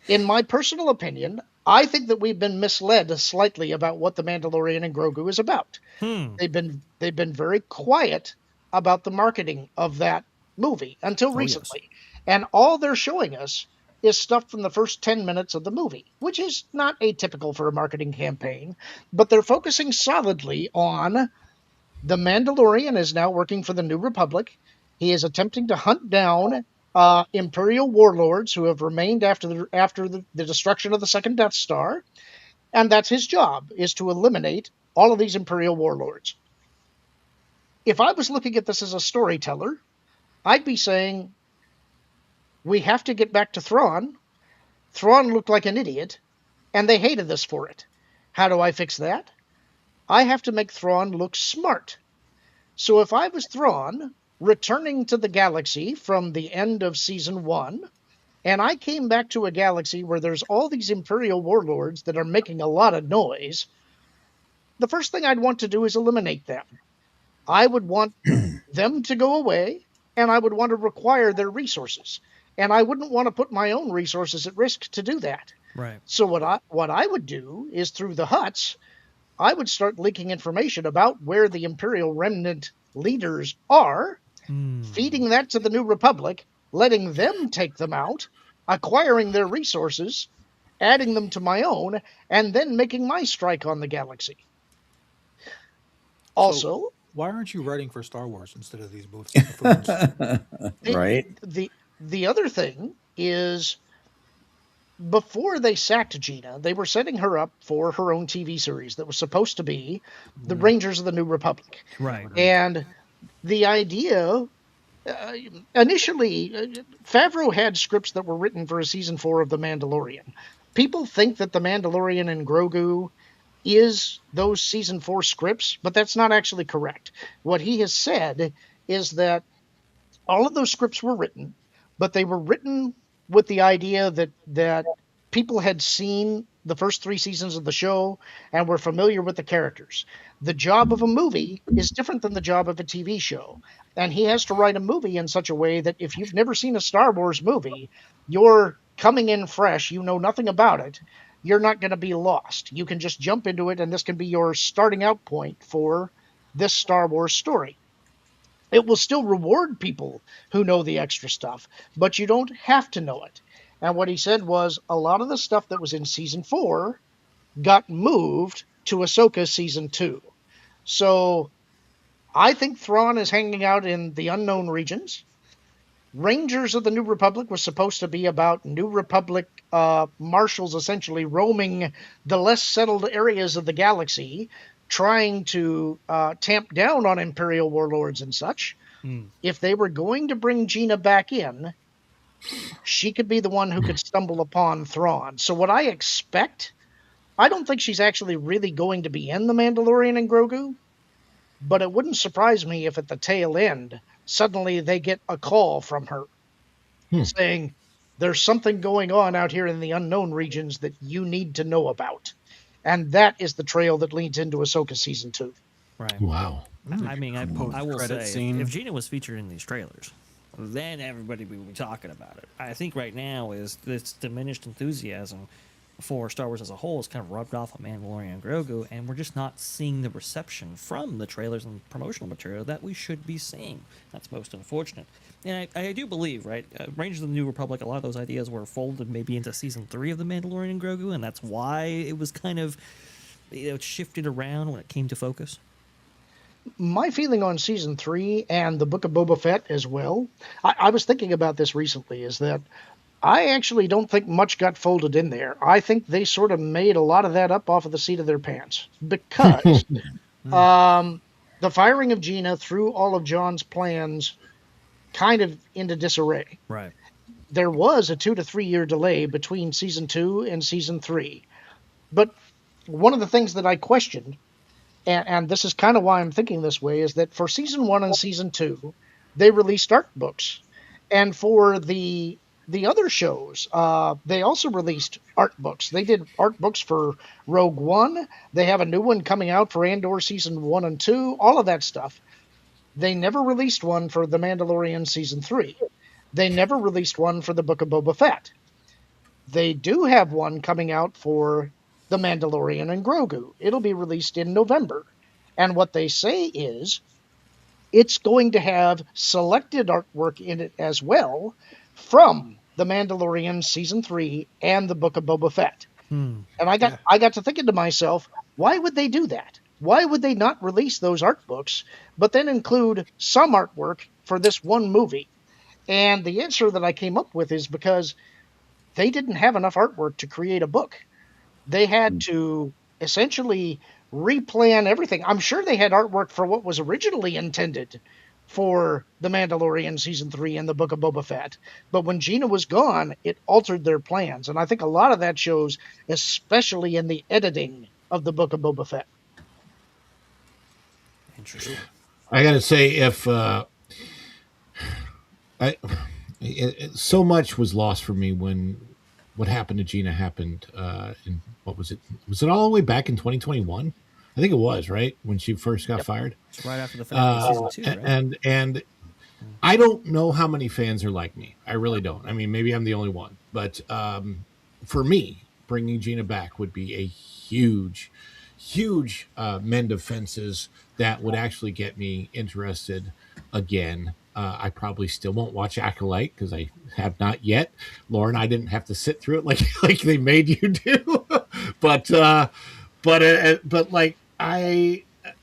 in my personal opinion, I think that we've been misled slightly about what The Mandalorian and Grogu is about. They've been very quiet about the marketing of that movie until recently. And all they're showing us is stuff from the first 10 minutes of the movie, which is not atypical for a marketing campaign, but they're focusing solidly on the Mandalorian is now working for the New Republic. He is attempting to hunt down Imperial warlords who have remained after the destruction of the second Death Star, and that's his job, is to eliminate all of these Imperial warlords. If I was looking at this as a storyteller, I'd be saying, we have to get back to Thrawn. Thrawn looked like an idiot, and they hated us for it. How do I fix that? I have to make Thrawn look smart. So if I was Thrawn, returning to the galaxy from the end of season 1, and I came back to a galaxy where there's all these Imperial warlords that are making a lot of noise, the first thing I'd want to do is eliminate them. I would want them to go away, and I would want to require their resources. And I wouldn't want to put my own resources at risk to do that. Right. So what I would do is, through the Hutts, I would start leaking information about where the Imperial remnant leaders are, feeding that to the New Republic, letting them take them out, acquiring their resources, adding them to my own, and then making my strike on the galaxy. Also, why aren't you writing for Star Wars instead of these buffoons? Right? the other thing is, before they sacked Gina, they were setting her up for her own TV series that was supposed to be the Rangers of the New Republic. Right. And the idea, initially, Favreau had scripts that were written for a season 4 of The Mandalorian. People think that The Mandalorian and Grogu is those season 4 scripts, but that's not actually correct. What he has said is that all of those scripts were written, but they were written with the idea that people had seen the first 3 seasons of the show and were familiar with the characters. The job of a movie is different than the job of a TV show. And he has to write a movie in such a way that if you've never seen a Star Wars movie, you're coming in fresh, you know nothing about it, you're not going to be lost. You can just jump into it, and this can be your starting out point for this Star Wars story. It will still reward people who know the extra stuff, but you don't have to know it. And what he said was a lot of the stuff that was in season 4 got moved to Ahsoka season 2. So I think Thrawn is hanging out in the unknown regions. Rangers of the New Republic was supposed to be about New Republic marshals essentially roaming the less settled areas of the galaxy, trying to tamp down on Imperial warlords and such. If they were going to bring Gina back in, she could be the one who could stumble upon Thrawn. So what I expect, I don't think she's actually really going to be in The Mandalorian and Grogu, but it wouldn't surprise me if at the tail end, suddenly they get a call from her saying, there's something going on out here in the unknown regions that you need to know about. And that is the trail that leads into Ahsoka season 2. Right. Wow. I mean, I will Post-credit say, scene. if Gina was featured in these trailers, then everybody would be talking about it. I think right now is this diminished enthusiasm for Star Wars as a whole is kind of rubbed off on Mandalorian and Grogu, and we're just not seeing the reception from the trailers and promotional material that we should be seeing. That's most unfortunate. And I do believe, right, Rangers of the New Republic, a lot of those ideas were folded maybe into season 3 of The Mandalorian and Grogu, and that's why it was kind of, shifted around when it came to focus. My feeling on season 3 and the Book of Boba Fett as well, I was thinking about this recently, is that I actually don't think much got folded in there. I think they sort of made a lot of that up off of the seat of their pants because um, the firing of Gina threw all of John's plans kind of into disarray. Right. There was a 2 to 3 year delay between season 2 and season 3. But one of the things that I questioned, and this is kind of why I'm thinking this way, is that for season 1 and season 2, they released art books. And for the other shows, they also released art books. They did art books for Rogue One. They have a new one coming out for Andor season 1 and 2, all of that stuff. They never released one for The Mandalorian season 3. They never released one for the Book of Boba Fett. They do have one coming out for The Mandalorian and Grogu. It'll be released in November. And what they say is it's going to have selected artwork in it as well from The Mandalorian season 3 and the Book of Boba Fett. And I got to thinking to myself, why would they do that? Why would they not release those art books, but then include some artwork for this one movie? And the answer that I came up with is because they didn't have enough artwork to create a book. They had to essentially replan everything. I'm sure they had artwork for what was originally intended for The Mandalorian season 3 and the Book of Boba Fett. But when Gina was gone, it altered their plans. And I think a lot of that shows, especially in the editing of the Book of Boba Fett. Interesting. I got to say, if so much was lost for me when what happened to Gina happened. In what was it? Was it all the way back in 2021? I think it was, right, when she first got fired. It's right after the finale of season 2, right? And I don't know how many fans are like me. I really don't. I mean, maybe I'm the only one, but for me, bringing Gina back would be a huge, huge mend of fences that would actually get me interested again. I probably still won't watch Acolyte because I have not yet. Lauren, I didn't have to sit through it like they made you do, but like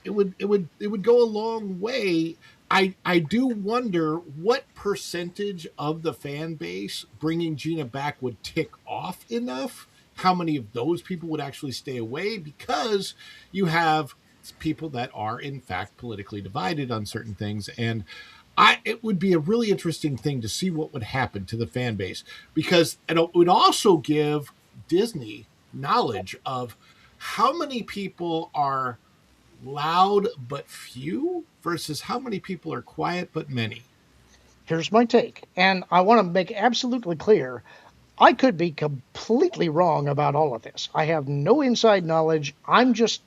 it would go a long way. I do wonder what percentage of the fan base bringing Gina back would tick off enough. How many of those people would actually stay away, because you have people that are in fact politically divided on certain things. And it would be a really interesting thing to see what would happen to the fan base, because it would also give Disney knowledge of how many people are loud but few versus how many people are quiet but many. Here's my take, and I want to make absolutely clear I could be completely wrong about all of this. I have no inside knowledge. I'm just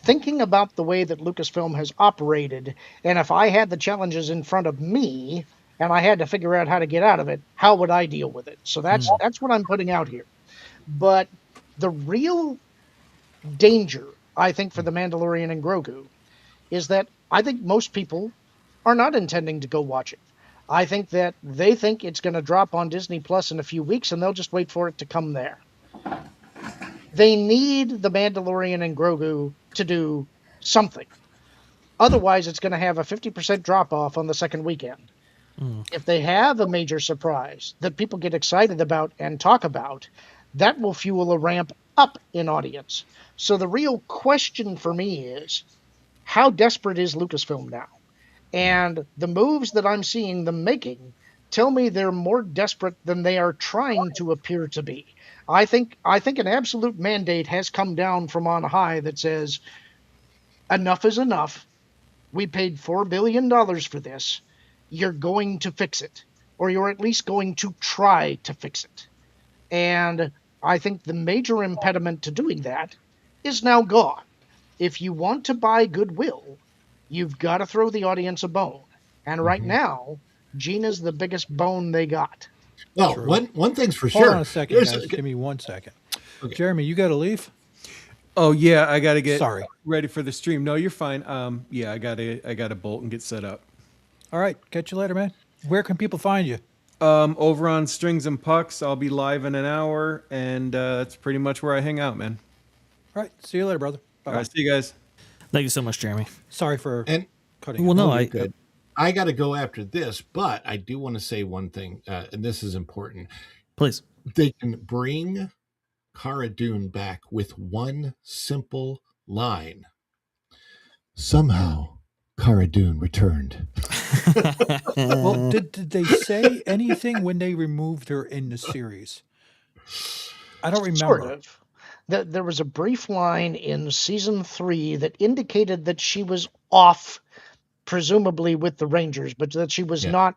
thinking about the way that Lucasfilm has operated, and if I had the challenges in front of me and I had to figure out how to get out of it, how would I deal with it? So that's what I'm putting out here. But the real danger, I think, for The Mandalorian and Grogu is that I think most people are not intending to go watch it. I think that they think it's going to drop on Disney Plus in a few weeks and they'll just wait for it to come there. They need The Mandalorian and Grogu to do something. Otherwise, it's going to have a 50% drop off on the second weekend. If they have a major surprise that people get excited about and talk about, that will fuel a ramp up in audience. So the real question for me is, how desperate is Lucasfilm now? And the moves that I'm seeing them making tell me they're more desperate than they are trying to appear to be. I think an absolute mandate has come down from on high that says enough is enough. We paid $4 billion for this. You're going to fix it, or you're at least going to try to fix it. And I think the major impediment to doing that is now gone. If you want to buy goodwill, you've got to throw the audience a bone. And right now, Gina's the biggest bone they got. Well, one thing's for Hold sure. on a second, There's guys. Give me 1 second. Jeremy, you got to leave? Oh yeah, I gotta get Sorry. ready for the stream. No, you're fine. Yeah, I gotta bolt and get set up. All right. Catch you later, man. Where can people find you? Over on Strings and Pucks, I'll be live in an hour, and that's pretty much where I hang out, man. All right. See you later, brother. Bye. All right, see you guys. Thank you so much, Jeremy. Sorry for And cutting. Well, it. no, you're I good. I got to go after this, but I do want to say one thing, and this is important. please. They can bring Cara Dune back with one simple line. Somehow, Cara Dune returned. Well, did they say anything when they removed her in the series? I don't remember. Sort of. There was a brief line in season 3 that indicated that she was off, presumably with the Rangers, but that she was Yeah. not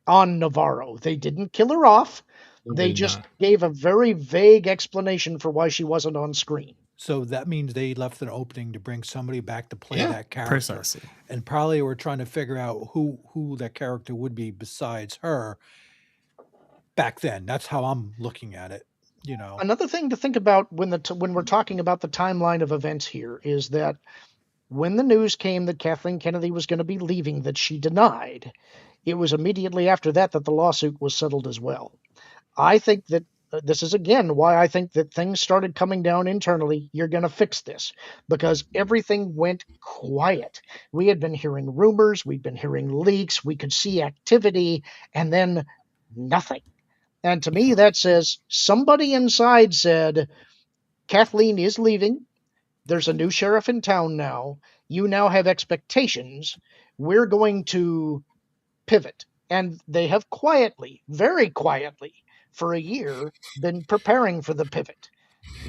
on Navarro. They didn't kill her off. No, They they did just not. gave a very vague explanation for why she wasn't on screen. So that means they left an opening to bring somebody back to play Yeah, that character. Precisely. And probably were trying to figure out who that character would be besides her back then. That's how I'm looking at it. You know, Another thing to think about when we're talking about the timeline of events here is that when the news came that Kathleen Kennedy was going to be leaving, that she denied, it was immediately after that that the lawsuit was settled as well. I think that this is again why I think that things started coming down internally. You're going to fix this because everything went quiet. We had been hearing rumors, we'd been hearing leaks, we could see activity, and then nothing. And to me, that says somebody inside said, Kathleen is leaving. There's a new sheriff in town now. You now have expectations. We're going to pivot. And they have quietly, very quietly, for a year, been preparing for the pivot.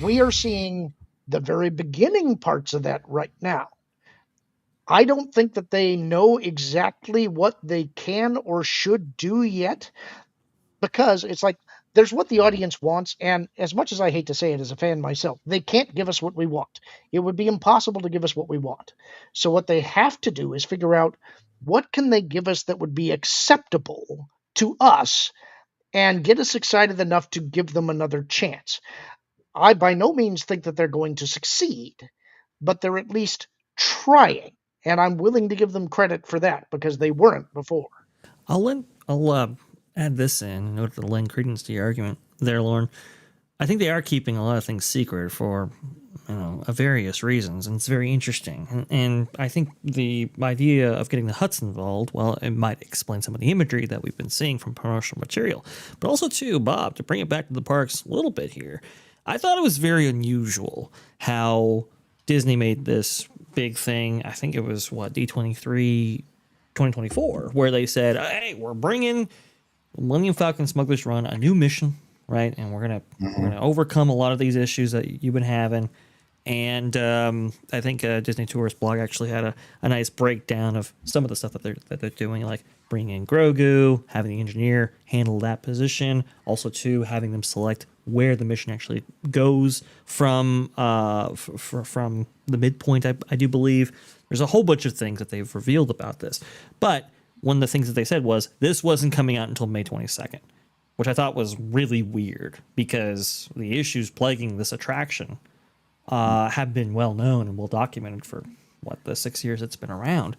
We are seeing the very beginning parts of that right now. I don't think that they know exactly what they can or should do yet, because it's like there's what the audience wants, and as much as I hate to say it as a fan myself, they can't give us what we want. It would be impossible to give us what we want. So what they have to do is figure out what can they give us that would be acceptable to us and get us excited enough to give them another chance. I by no means think that they're going to succeed, but they're at least trying, and I'm willing to give them credit for that because they weren't before. I'll add this in order to lend credence to your argument there, Lauren. I think they are keeping a lot of things secret for various reasons, and it's very interesting. And I think the idea of getting the Huts involved, well, it might explain some of the imagery that we've been seeing from promotional material, but also too, Bob, to bring it back to the parks a little bit here. I thought it was very unusual how Disney made this big thing. I think it was D23 2024, where they said, "Hey, we're bringing Millennium Falcon Smuggler's Run, a new mission, right? And we're gonna overcome a lot of these issues that you've been having." And I think Disney Tourist blog actually had a nice breakdown of some of the stuff that they're doing, like bringing in Grogu, having the engineer handle that position, also too having them select where the mission actually goes from from the midpoint. I do believe there's a whole bunch of things that they've revealed about this, but one of the things that they said was this wasn't coming out until May 22nd, which I thought was really weird because the issues plaguing this attraction have been well known and well documented for the 6 years it's been around,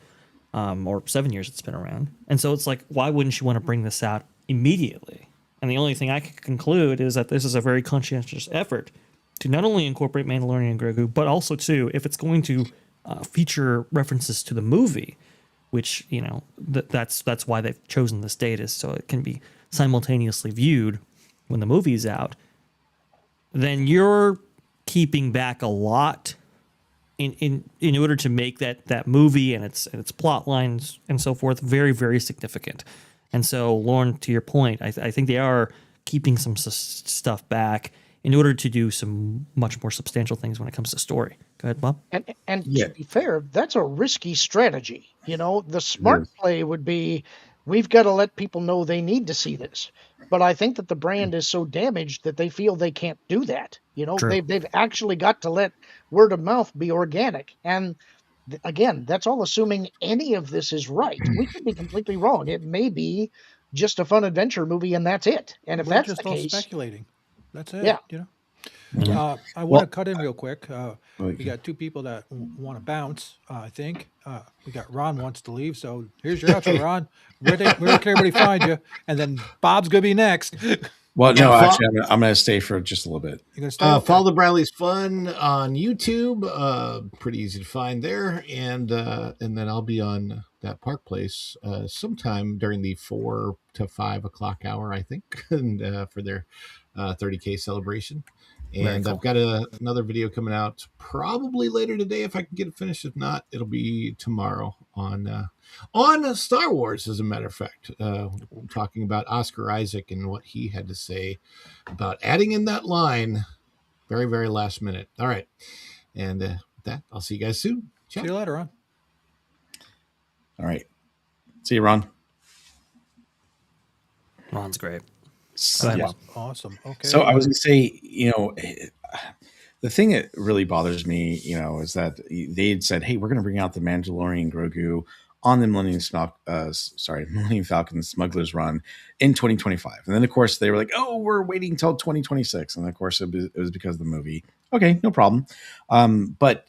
or 7 years it's been around. And so it's like, why wouldn't you want to bring this out immediately? And the only thing I can conclude is that this is a very conscientious effort to not only incorporate Mandalorian and Grogu, but also too, if it's going to feature references to the movie, which that's why they've chosen this date, is so it can be simultaneously viewed when the movie's out. Then you're keeping back a lot in order to make that movie and its plot lines and so forth very, very significant. And so, Lauren, to your point, I think they are keeping some stuff back in order to do some much more substantial things when it comes to story. Go ahead, Bob. And Yeah. to be fair, that's a risky strategy. The smart play would be, we've got to let people know they need to see this. But I think that the brand is so damaged that they feel they can't do that. True. They've actually got to let word of mouth be organic. And again, that's all assuming any of this is right. We could be completely wrong. It may be just a fun adventure movie and that's it. And if we're that's just the all case, speculating. That's it. Yeah. I want to cut in real quick. We got two people that want to bounce. I think we got Ron wants to leave. So here's your outro, Ron. Where can everybody find you? And then Bob's gonna be next. Well, no, And actually, I'm going to stay for just a little bit. You're gonna stay. Okay. follow the Bradley's Fun on YouTube. Pretty easy to find there, and then I'll be on that Park Place sometime during the 4 to 5 o'clock hour, I think, and for their 30K celebration. And cool. I've got another video coming out probably later today if I can get it finished. If not, it'll be tomorrow on Star Wars. As a matter of fact, talking about Oscar Isaac and what he had to say about adding in that line very, very last minute. All right. And with that, I'll see you guys soon. Ciao. See you later on. All right. See you, Ron. Ron's great. Go ahead, Yeah. Bob. Awesome. Okay. So I was going to say, the thing that really bothers me, is that they had said, "Hey, we're going to bring out the Mandalorian Grogu on the Millennium Falcon Smuggler's Run in 2025." And then, of course, they were like, "Oh, we're waiting until 2026." And of course, it was because of the movie. Okay, no problem. But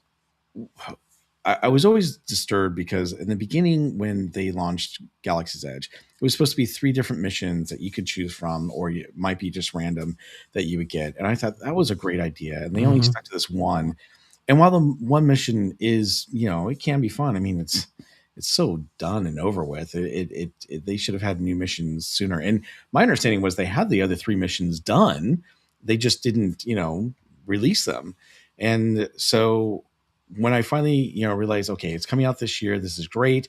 I was always disturbed because in the beginning, when they launched Galaxy's Edge, it was supposed to be 3 different missions that you could choose from, or it might be just random that you would get. And I thought that was a great idea. And they only stuck to this one. And while the one mission is, it can be fun. I mean, it's so done and over with. They should have had new missions sooner. And my understanding was they had the other 3 missions done. They just didn't, release them. And so when I finally, realized, okay, it's coming out this year, this is great.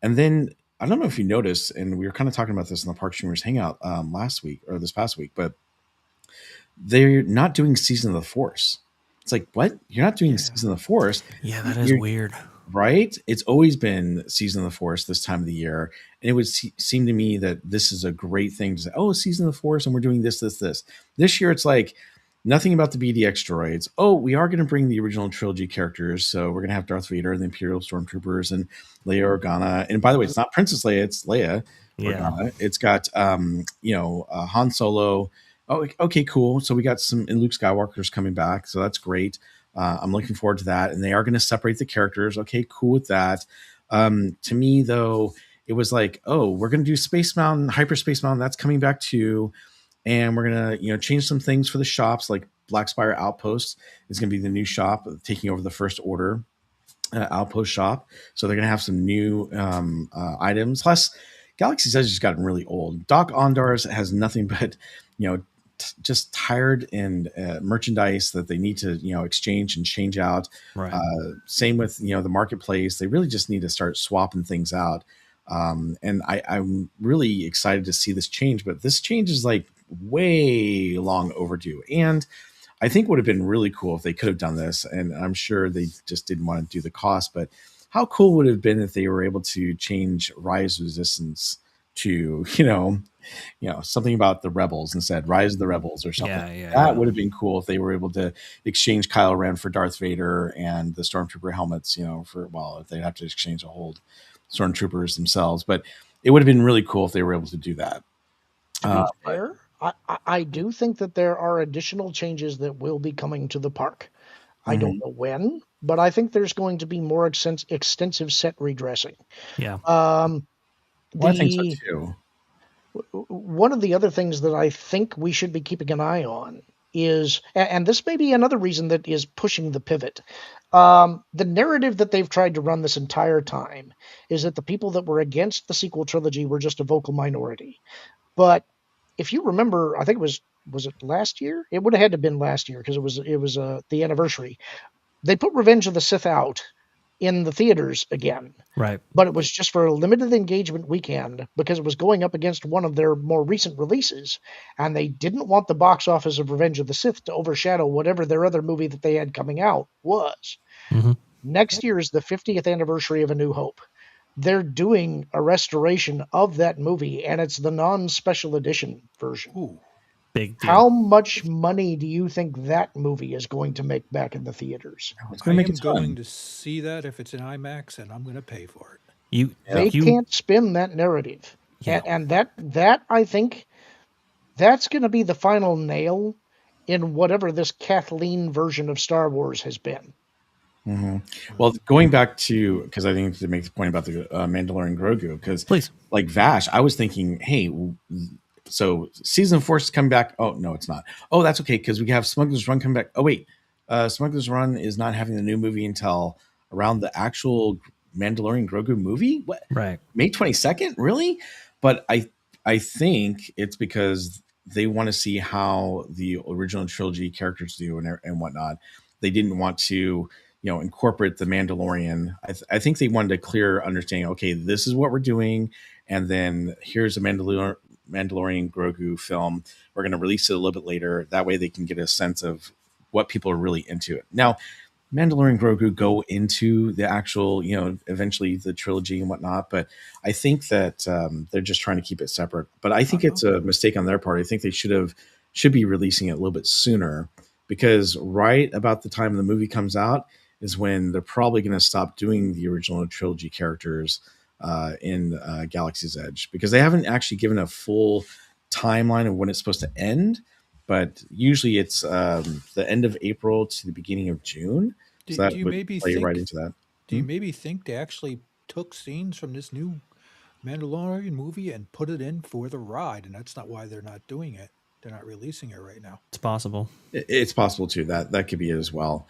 And then I don't know if you noticed, and we were kind of talking about this in the Park Streamers Hangout last week or this past week, but they're not doing Season of the Force. It's like, what? You're not doing Season of the Force? Yeah, that is weird. Right? It's always been Season of the Force this time of the year. And it would seem to me that this is a great thing to say, oh, Season of the Force, and we're doing this. This year, it's like, nothing about the BDX droids. Oh, we are going to bring the original trilogy characters. So we're going to have Darth Vader and the Imperial Stormtroopers and Leia Organa. And by the way, it's not Princess Leia, it's Leia Organa. It's got, Han Solo. Oh, okay, cool. So we got and Luke Skywalker's coming back. So that's great. I'm looking forward to that. And they are going to separate the characters. Okay, cool with that. To me, though, it was like, oh, we're going to do Space Mountain, Hyperspace Mountain. That's coming back too. And we're going to, change some things for the shops, like Black Spire Outpost is going to be the new shop taking over the First Order Outpost shop. So they're going to have some new items. Plus, Galaxy's Edge has gotten really old. Doc Ondar's has nothing but, just tired and merchandise that they need to, exchange and change out. Right. Same with, the marketplace. They really just need to start swapping things out. And I'm really excited to see this change, but this change is like way long overdue. And I think would have been really cool if they could have done this. And I'm sure they just didn't want to do the cost, but how cool would it have been if they were able to change Rise Resistance to, something about the Rebels instead, Rise of the Rebels or something. That would have been cool if they were able to exchange Kylo Ren for Darth Vader and the Stormtrooper helmets, if they'd have to exchange a whole Stormtroopers themselves, but it would have been really cool if they were able to do that. To be fair, I do think that there are additional changes that will be coming to the park. I don't know when, but I think there's going to be more extensive set redressing. Yeah. I think so too. One of the other things that I think we should be keeping an eye on is, and this may be another reason that is pushing the pivot. The narrative that they've tried to run this entire time is that the people that were against the sequel trilogy were just a vocal minority. But if you remember, I think was it last year? It would have had to have been last year because it was the anniversary. They put Revenge of the Sith out in the theaters again. Right. But it was just for a limited engagement weekend because it was going up against one of their more recent releases. And they didn't want the box office of Revenge of the Sith to overshadow whatever their other movie that they had coming out was. Next year is the 50th anniversary of A New Hope. They're doing a restoration of that movie, and it's the non-special edition version. Ooh. Big deal. How much money do you think that movie is going to make back in the theaters? I am going to see that if it's in IMAX, and I'm going to pay for it. They can't spin that narrative. Yeah. And that I think that's going to be the final nail in whatever this Kathleen version of Star Wars has been. Well, going back to, because I think to make the point about the Mandalorian Grogu, because like Vash, I was thinking, hey, so season 4 is coming back. Oh no, it's not. Oh, that's okay because we have Smuggler's Run coming back. Oh wait, Smuggler's Run is not having the new movie until around the actual Mandalorian Grogu movie. What? Right. May 22nd? Really? But I think it's because they want to see how the original trilogy characters do and whatnot. They didn't want to, incorporate the Mandalorian. I think they wanted a clear understanding. Okay, this is what we're doing, and then here's a Mandalorian Grogu film. We're going to release it a little bit later. That way, they can get a sense of what people are really into it. Now, Mandalorian Grogu go into the actual, eventually the trilogy and whatnot. But I think that they're just trying to keep it separate. But I think it's a mistake on their part. I think they should be releasing it a little bit sooner, because right about the time the movie comes out is when they're probably going to stop doing the original trilogy characters in Galaxy's Edge, because they haven't actually given a full timeline of when it's supposed to end. But usually it's the end of April to the beginning of June. So that Do you would maybe play right think? into that. Do you maybe think they actually took scenes from this new Mandalorian movie and put it in for the ride, and that's not why they're not doing it? They're not releasing it right now. It's possible. It's possible too. That could be it as well.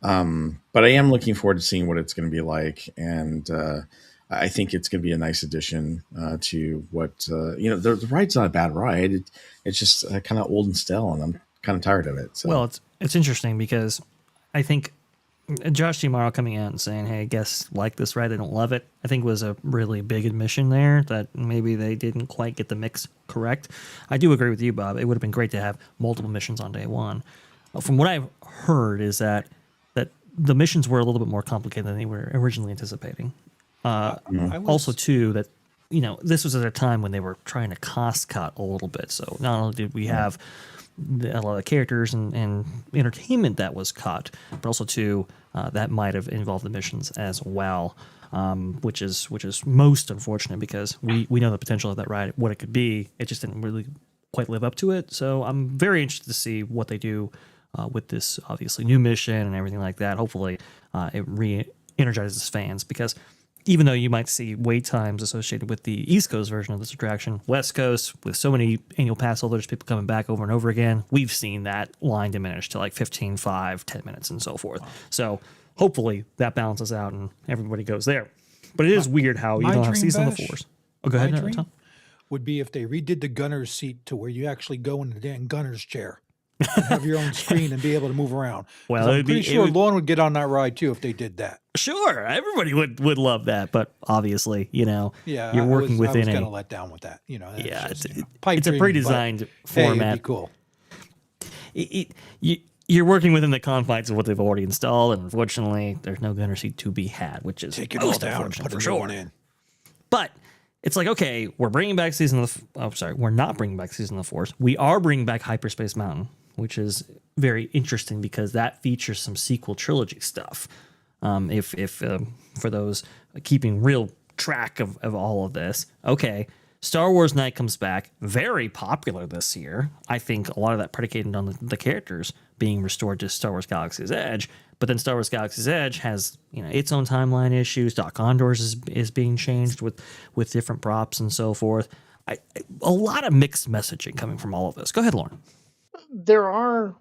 But I am looking forward to seeing what it's going to be like, and I think it's going to be a nice addition to what The ride's not a bad ride. It's just kind of old and stale, and I'm kind of tired of it. So. Well, it's interesting because I think Josh D'Amaro coming out and saying, "Hey, I guess like this ride, they don't love it," I think was a really big admission there that maybe they didn't quite get the mix correct. I do agree with you, Bob. It would have been great to have multiple missions on day one. From what I've heard is that the missions were a little bit more complicated than they were originally anticipating. Also, too, that this was at a time when they were trying to cost cut a little bit. So not only did we have a lot of characters and entertainment that was cut, but also too that might have involved the missions as well, which is most unfortunate because we know the potential of that ride, what it could be. It just didn't really quite live up to it. So I'm very interested to see what they do with this obviously new mission and everything like that. Hopefully it re-energizes fans, because even though you might see wait times associated with the East Coast version of this attraction, West Coast, with so many annual pass holders, people coming back over and over again, we've seen that line diminish to like 15, 5, 10 minutes and so forth. So hopefully that balances out and everybody goes there. But it is weird how you don't have Season of the Force. Oh, go ahead, My dream Tom. would be if they redid the gunner's seat to where you actually go in the damn gunner's chair and have your own screen and be able to move around. 'Cause Well, I'm pretty sure Lorne would get on that ride too if they did that. Sure, everybody would love that, but obviously, Yeah, you're working I was within kind of a let down with that. That's yeah, just, it's pipe it's a dreaming, pre-designed but, format. Hey, it'd be cool. You're working within the confines of what they've already installed, and unfortunately, there's no gunner seat to be had, which is Take your most down and unfortunate put for a new sure. one in. But it's like, okay, we're bringing back we're not bringing back Season of the Force. We are bringing back Hyperspace Mountain, which is very interesting because that features some sequel trilogy stuff. If for those keeping real track of all of this, okay, Star Wars Night comes back, very popular this year. I think a lot of that predicated on the characters being restored to Star Wars Galaxy's Edge. But then Star Wars Galaxy's Edge has its own timeline issues. Doc Condors is being changed with different props and so forth. A lot of mixed messaging coming from all of this. Go ahead, Lauren. There are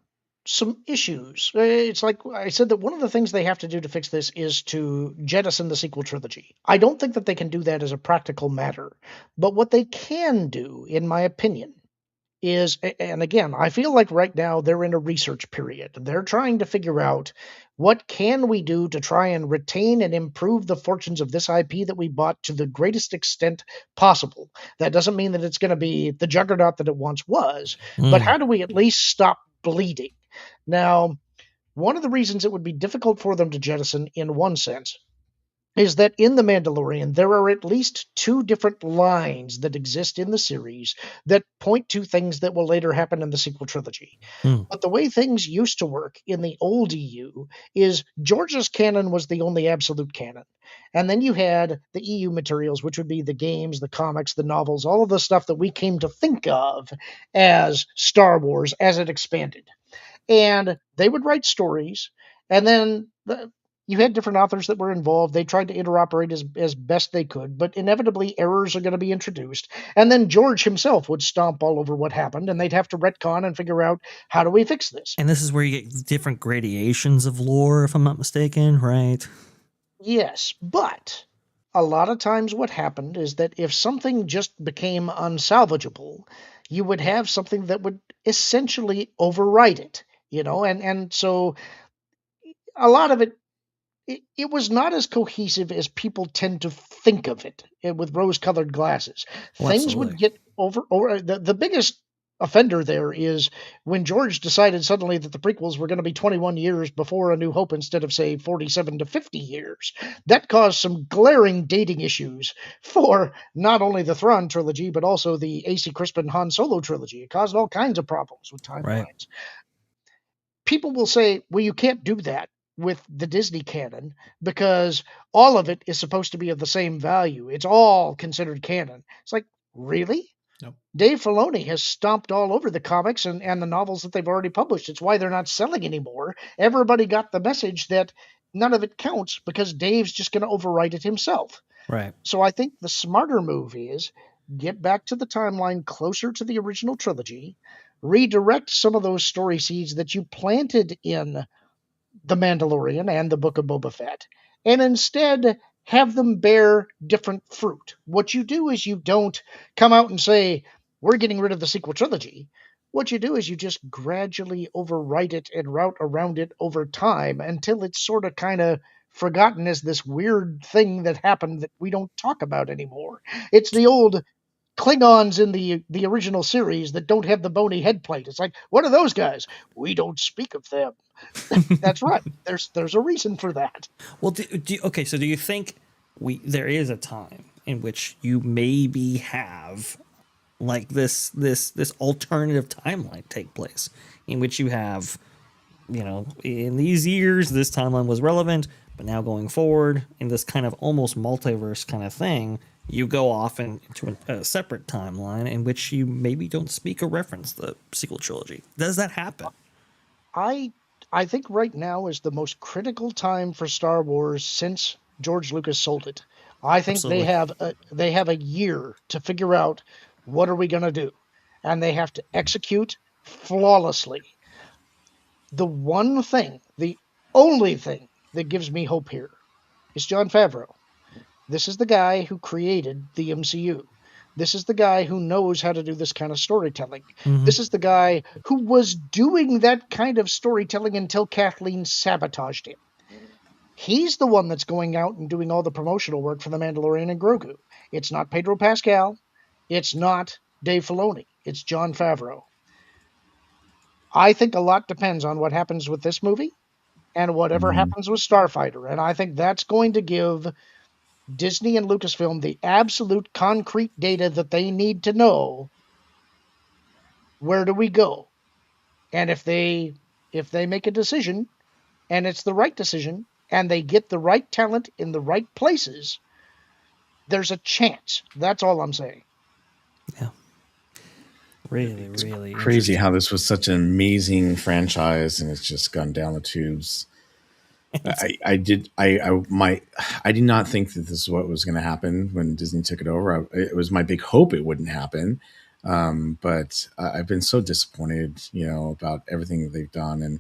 some issues. It's like I said, that one of the things they have to do to fix this is to jettison the sequel trilogy. I don't think that they can do that as a practical matter. But what they can do, in my opinion, is, and again, I feel like right now they're in a research period. They're trying to figure out what can we do to try and retain and improve the fortunes of this IP that we bought to the greatest extent possible. That doesn't mean that it's going to be the juggernaut that it once was, but how do we at least stop bleeding? Now, one of the reasons it would be difficult for them to jettison, in one sense, is that in The Mandalorian, there are at least two different lines that exist in the series that point to things that will later happen in the sequel trilogy. But the way things used to work in the old EU is George's canon was the only absolute canon. And then you had the EU materials, which would be the games, the comics, the novels, all of the stuff that we came to think of as Star Wars as it expanded. And they would write stories, and then you had different authors that were involved. They tried to interoperate as best they could, but inevitably errors are going to be introduced. And then George himself would stomp all over what happened, and they'd have to retcon and figure out, how do we fix this? And this is where you get different gradations of lore, if I'm not mistaken, right? Yes, but a lot of times what happened is that if something just became unsalvageable, you would have something that would essentially overwrite it, and so a lot of it was not as cohesive as people tend to think of it, with rose-colored glasses. Oh, Things would absolutely. get over the biggest offender there is when George decided suddenly that the prequels were going to be 21 years before A New Hope instead of, say, 47 to 50 years. That caused some glaring dating issues for not only the Thrawn trilogy, but also the A.C. Crispin Han Solo trilogy. It caused all kinds of problems with Right. timelines. People will say, well, you can't do that with the Disney canon because all of it is supposed to be of the same value. It's all considered canon. It's like, really? Nope. Dave Filoni has stomped all over the comics and the novels that they've already published. It's why they're not selling anymore. Everybody got the message that none of it counts because Dave's just going to overwrite it himself. Right. So I think the smarter move is get back to the timeline closer to the original trilogy, redirect some of those story seeds that you planted in The Mandalorian and the Book of Boba Fett, and instead have them bear different fruit. What you do is you don't come out and say, we're getting rid of the sequel trilogy. What you do is you just gradually overwrite it and route around it over time until it's sort of kind of forgotten as this weird thing that happened that we don't talk about anymore. It's the old Klingons in the original series that don't have the bony head plate. It's like, what are those guys? We don't speak of them. That's right. There's a reason for that. Well, okay. So, do you think there is a time in which you maybe have like this alternative timeline take place, in which you have, in these years this timeline was relevant, but now going forward in this kind of almost multiverse kind of thing, you go off into a separate timeline in which you maybe don't speak or reference the sequel trilogy. Does that happen? I I think right now is the most critical time for Star Wars since George Lucas sold it. I think Absolutely. they have a year to figure out what are we going to do, and they have to execute flawlessly. The only thing that gives me hope here is Jon Favreau. This is the guy who created the MCU. This is the guy who knows how to do this kind of storytelling. This is the guy who was doing that kind of storytelling until Kathleen sabotaged him. He's the one that's going out and doing all the promotional work for The Mandalorian and Grogu. It's not Pedro Pascal. It's not Dave Filoni. It's Jon Favreau. I think a lot depends on what happens with this movie and whatever happens with Starfighter. And I think that's going to give Disney and Lucasfilm the absolute concrete data that they need to know where do we go. And if they make a decision and it's the right decision and they get the right talent in the right places, there's a chance. That's all I'm saying. Yeah. Really, really Crazy interesting. how this was such an amazing franchise and it's just gone down the tubes. I did not think that this is what was going to happen when Disney took it over. It was my big hope it wouldn't happen, but I've been so disappointed, about everything that they've done. And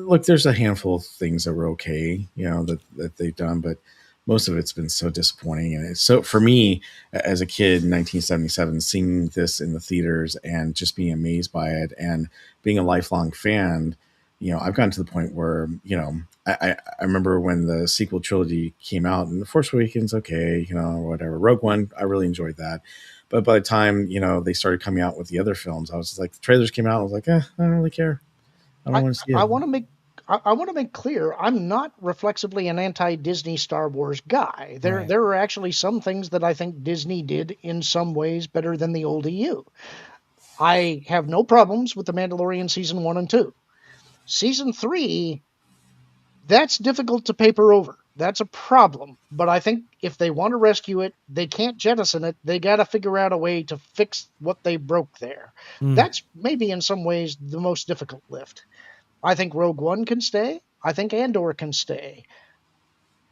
look, there's a handful of things that were okay, that they've done, but most of it's been so disappointing. And it's so for me as a kid in 1977, seeing this in the theaters and just being amazed by it and being a lifelong fan. I've gotten to the point where, I remember when the sequel trilogy came out and The Force Awakens, okay, whatever. Rogue One, I really enjoyed that. But by the time, they started coming out with the other films, I was just like, the trailers came out, I was like, I don't really care. I don't want to see it. I want to make I want to make clear I'm not reflexively an anti-Disney Star Wars guy. Right. There are actually some things that I think Disney did in some ways better than the old EU. I have no problems with The Mandalorian season 1 and 2. Season 3, that's difficult to paper over. That's a problem. But I think if they want to rescue it, they can't jettison it. They got to figure out a way to fix what they broke there. That's maybe in some ways the most difficult lift. I think Rogue One can stay. I think Andor can stay.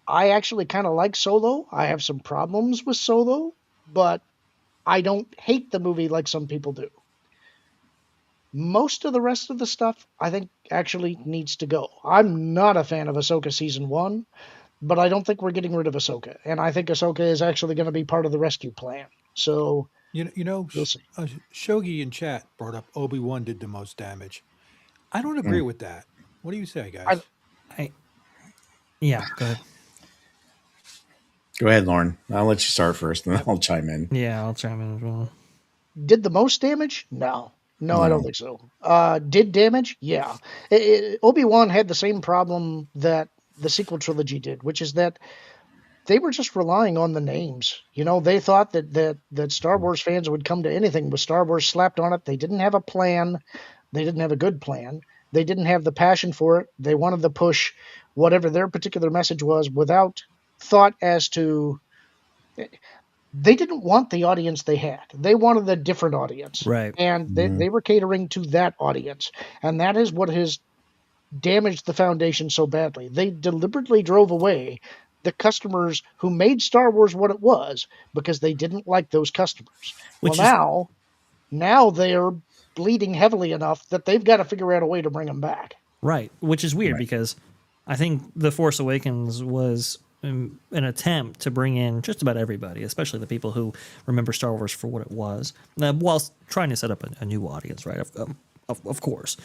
I actually kind of like Solo. I have some problems with Solo, but I don't hate the movie like some people do. Most of the rest of the stuff, I think, actually needs to go. I'm not a fan of Ahsoka season one, but I don't think we're getting rid of Ahsoka, and I think Ahsoka is actually going to be part of the rescue plan. So we'll see. Shogi in chat brought up Obi-Wan did the most damage. I don't agree Mm. with that. What do you say, I, guys? I yeah, go ahead. Go ahead, Lauren. I'll let you start first, and then I, I'll chime in. Yeah, I'll chime in as well. Did the most damage? No. No, I don't No. think so. Did damage? Yeah. Obi-Wan had the same problem that the sequel trilogy did, which is that they were just relying on the names. You know, they thought that Star Wars fans would come to anything with Star Wars slapped on it. They didn't have a plan. They didn't have a good plan. They didn't have the passion for it. They wanted to push whatever their particular message was without thought as to they didn't want the audience they had. They wanted a different audience. Right. And Mhm. they were catering to that audience. And that is what has damaged the foundation so badly. They deliberately drove away the customers who made Star Wars what it was because they didn't like those customers. Well, Which is now they are bleeding heavily enough that they've got to figure out a way to bring them back. right, which is weird Right. because I think The Force Awakens was an attempt to bring in just about everybody, especially the people who remember Star Wars for what it was, whilst trying to set up a new audience, right? Of course.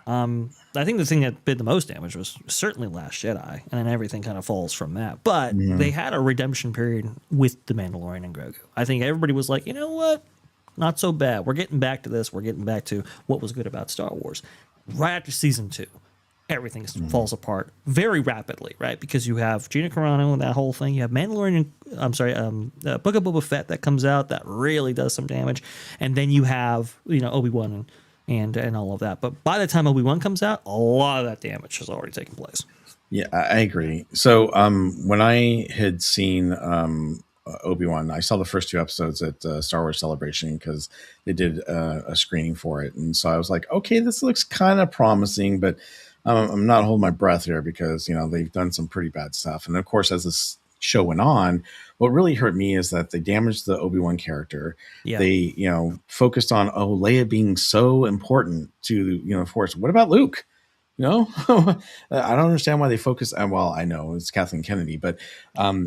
I think the thing that did the most damage was certainly Last Jedi, and then everything kind of falls from that. But they had a redemption period with The Mandalorian and Grogu. I think everybody was like, you know what? Not so bad. We're getting back to this. We're getting back to what was good about Star Wars. Right after season 2, everything falls apart very rapidly, right? Because you have Gina Carano and that whole thing. You have Mandalorian, Book of Boba Fett that comes out that really does some damage, and then you have Obi-Wan and all of that. But by the time Obi-Wan comes out, a lot of that damage has already taken place. Yeah, I agree. So when I had seen Obi-Wan, I saw the first 2 episodes at Star Wars Celebration because they did a screening for it. And so I was like, okay, this looks kind of promising, but I'm not holding my breath here because, they've done some pretty bad stuff. And of course, as this show went on, what really hurt me is that they damaged the Obi-Wan character. Yeah. They, focused on, Leia being so important to, Force. What about Luke? I don't understand why they focus. Well, I know it's Kathleen Kennedy, but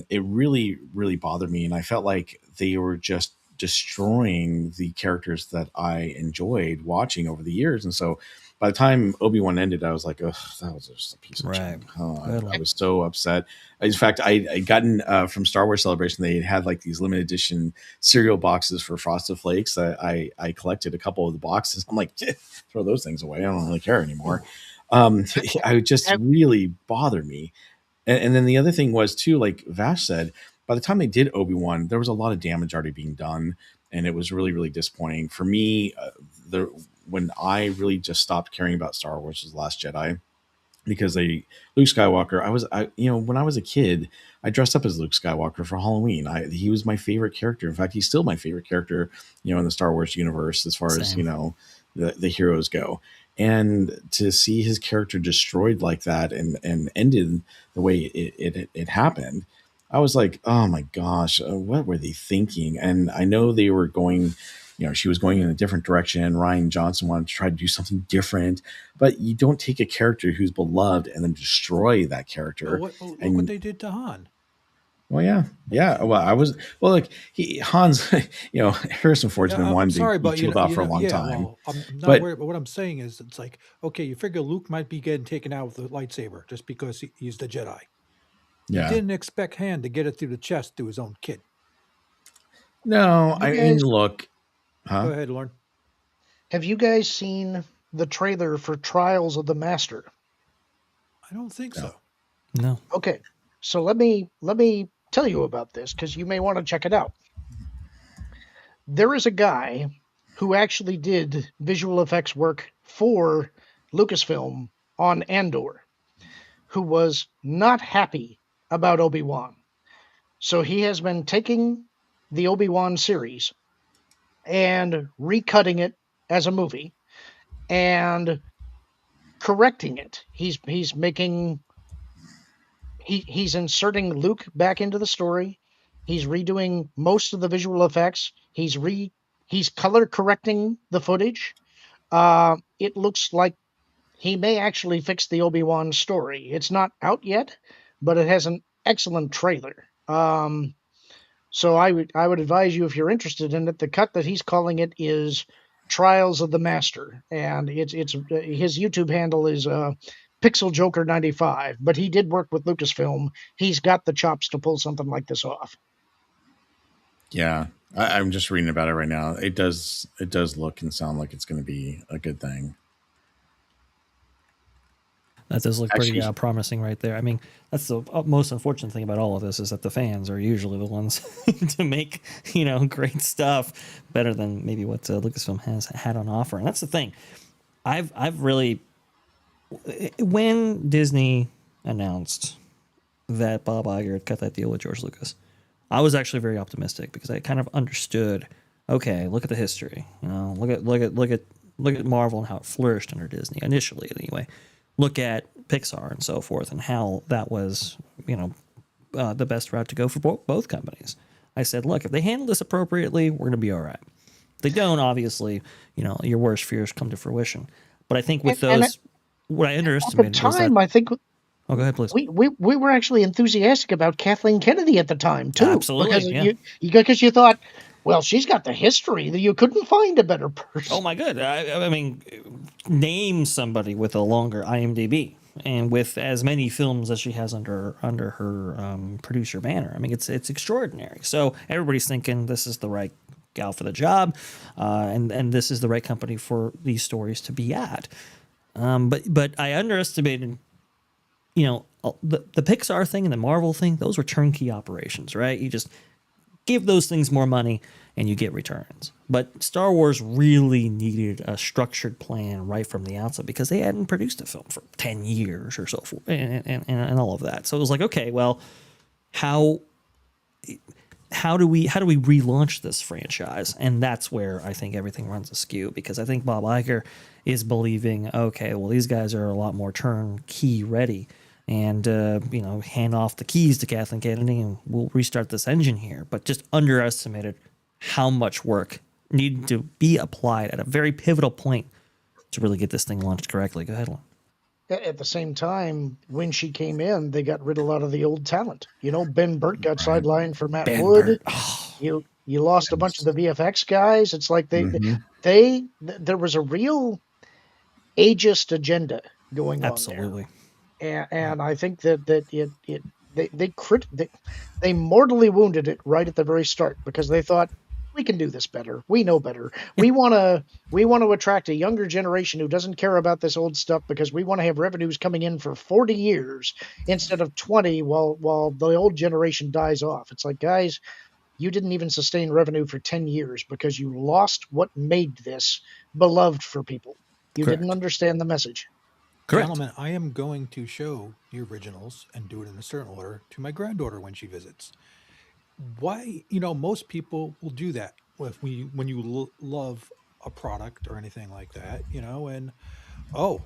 it really, really bothered me, and I felt like they were just destroying the characters that I enjoyed watching over the years. And so, by the time Obi-Wan ended, I was like, "Ugh, that was just a piece of Right. junk." Oh, Good I one. was so upset. In fact, I gotten from Star Wars Celebration. They had like these limited edition cereal boxes for Frosted Flakes. I collected a couple of the boxes. I'm like, throw those things away. I don't really care anymore. I would just Have- really bother me. And then the other thing was too, like Vash said, by the time they did Obi-Wan, there was a lot of damage already being done, and it was really, really disappointing for me. When I really just stopped caring about Star Wars was Last Jedi, because Luke Skywalker. When I was a kid, I dressed up as Luke Skywalker for Halloween. He was my favorite character. In fact, he's still my favorite character, in the Star Wars universe as far as Same. the heroes go. And to see his character destroyed like that and ended the way it happened, I was like, oh my gosh, what were they thinking? And I know they were going, she was going in a different direction. Ryan Johnson wanted to try to do something different, but you don't take a character who's beloved and then destroy that character. Look what And they did to Han. well, yeah. Look, Hans, Harrison Ford's been I'm wanting sorry, to be but killed off for a long time. well, I'm not But worried. But what I'm saying is, it's like, okay, you figure Luke might be getting taken out with the lightsaber just because he's the Jedi. You yeah, didn't expect Han to get it through the chest through his own kid. no, You I guys, mean, look, Go huh? ahead, Lauren. have you guys seen the trailer for Trials of the Master? I don't think No. so. No. Okay, so let me tell you about this because you may want to check it out. There is a guy who actually did visual effects work for Lucasfilm on Andor, who was not happy about Obi-Wan. So he has been taking the Obi-Wan series and recutting it as a movie and correcting it. He's making he's inserting Luke back into the story. He's redoing most of the visual effects. He's color correcting the footage. It looks like he may actually fix the Obi-Wan story. It's not out yet, but it has an excellent trailer. So I would advise you, if you're interested in it, the cut that he's calling it is Trials of the Master, and it's his YouTube handle is Pixel Joker 95. But he did work with Lucasfilm. He's got the chops to pull something like this off. Yeah, I'm just reading about it right now. It does look and sound like it's going to be a good thing. That does look pretty Actually, promising right there. I mean, that's the most unfortunate thing about all of this is that the fans are usually the ones to make, great stuff better than maybe what Lucasfilm has had on offer. And that's the thing. I've really, when Disney announced that Bob Iger had cut that deal with George Lucas, I was actually very optimistic because I kind of understood. Okay, look at the history. Look at Marvel and how it flourished under Disney initially, anyway. Look at Pixar and so forth, and how that was, the best route to go for both companies. I said, look, if they handle this appropriately, we're going to be all right. If they don't, obviously, your worst fears come to fruition. But I think with And those, what I at the underestimated was that. time, I think Oh, go ahead, please. we were actually enthusiastic about Kathleen Kennedy at the time too, Absolutely, because yeah. because you thought, well, she's got the history that you couldn't find a better person. Oh my god! I mean, name somebody with a longer IMDb and with as many films as she has under her producer banner. I mean, it's extraordinary. So everybody's thinking this is the right gal for the job, and this is the right company for these stories to be at. But I underestimated, the Pixar thing and the Marvel thing. Those were turnkey operations, right? You just give those things more money and you get returns. But Star Wars really needed a structured plan right from the outset because they hadn't produced a film for 10 years or so forth, and all of that. So it was like, okay, well, how do we relaunch this franchise? And that's where I think everything runs askew, because I think Bob Iger is believing, okay, well, these guys are a lot more turnkey ready, and hand off the keys to Kathleen Kennedy, and we'll restart this engine here. But just underestimated how much work needed to be applied at a very pivotal point to really get this thing launched correctly. Go ahead, Lon. At the same time, when she came in, they got rid of a lot of the old talent. Ben Burt got sidelined for Matt Wood. You lost a bunch of the VFX guys. It's like there was a real ageist agenda going on Absolutely. there. And I think that they mortally wounded it right at the very start, because they thought, we can do this better. We know better. We want to attract a younger generation who doesn't care about this old stuff, because we want to have revenues coming in for 40 years instead of 20 while the old generation dies off. It's like, guys, you didn't even sustain revenue for 10 years because you lost what made this beloved for people. You Correct. didn't understand the message. Correct. Gentlemen, I am going to show the originals and do it in a certain order to my granddaughter when she visits. Why, most people will do that when you love a product or anything like that, and oh,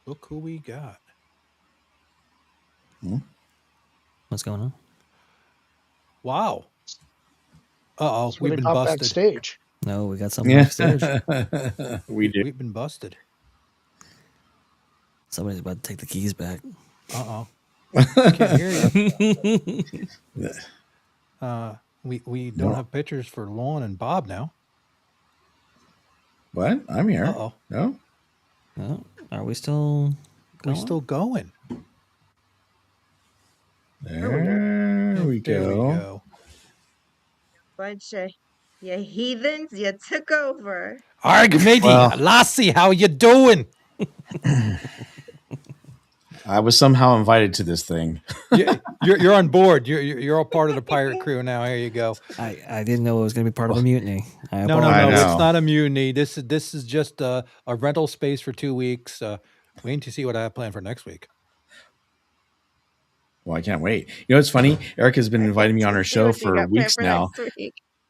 look who we got. What's going on? Wow. Uh-oh, When we've they been pop busted. backstage. No, we got something backstage. We've been busted. Somebody's about to take the keys back. Uh-oh. Can't hear you. We don't have pictures for Lon and Bob now. What? I'm here. Uh-oh. No? Oh, are we still We're going? still going. There we There we go. go. Bunch of you heathens, you took over. Arg, matey, Well- Lassie, how you doing? I was somehow invited to this thing. You're on board. You're all part of the pirate crew now. Here you go. I didn't know it was going to be part of a mutiny. No, I know. it's not a mutiny. This is just a rental space for 2 weeks. Waiting to see what I have planned for next week. Well, I can't wait. It's funny. Erica's been inviting me on her show for weeks now.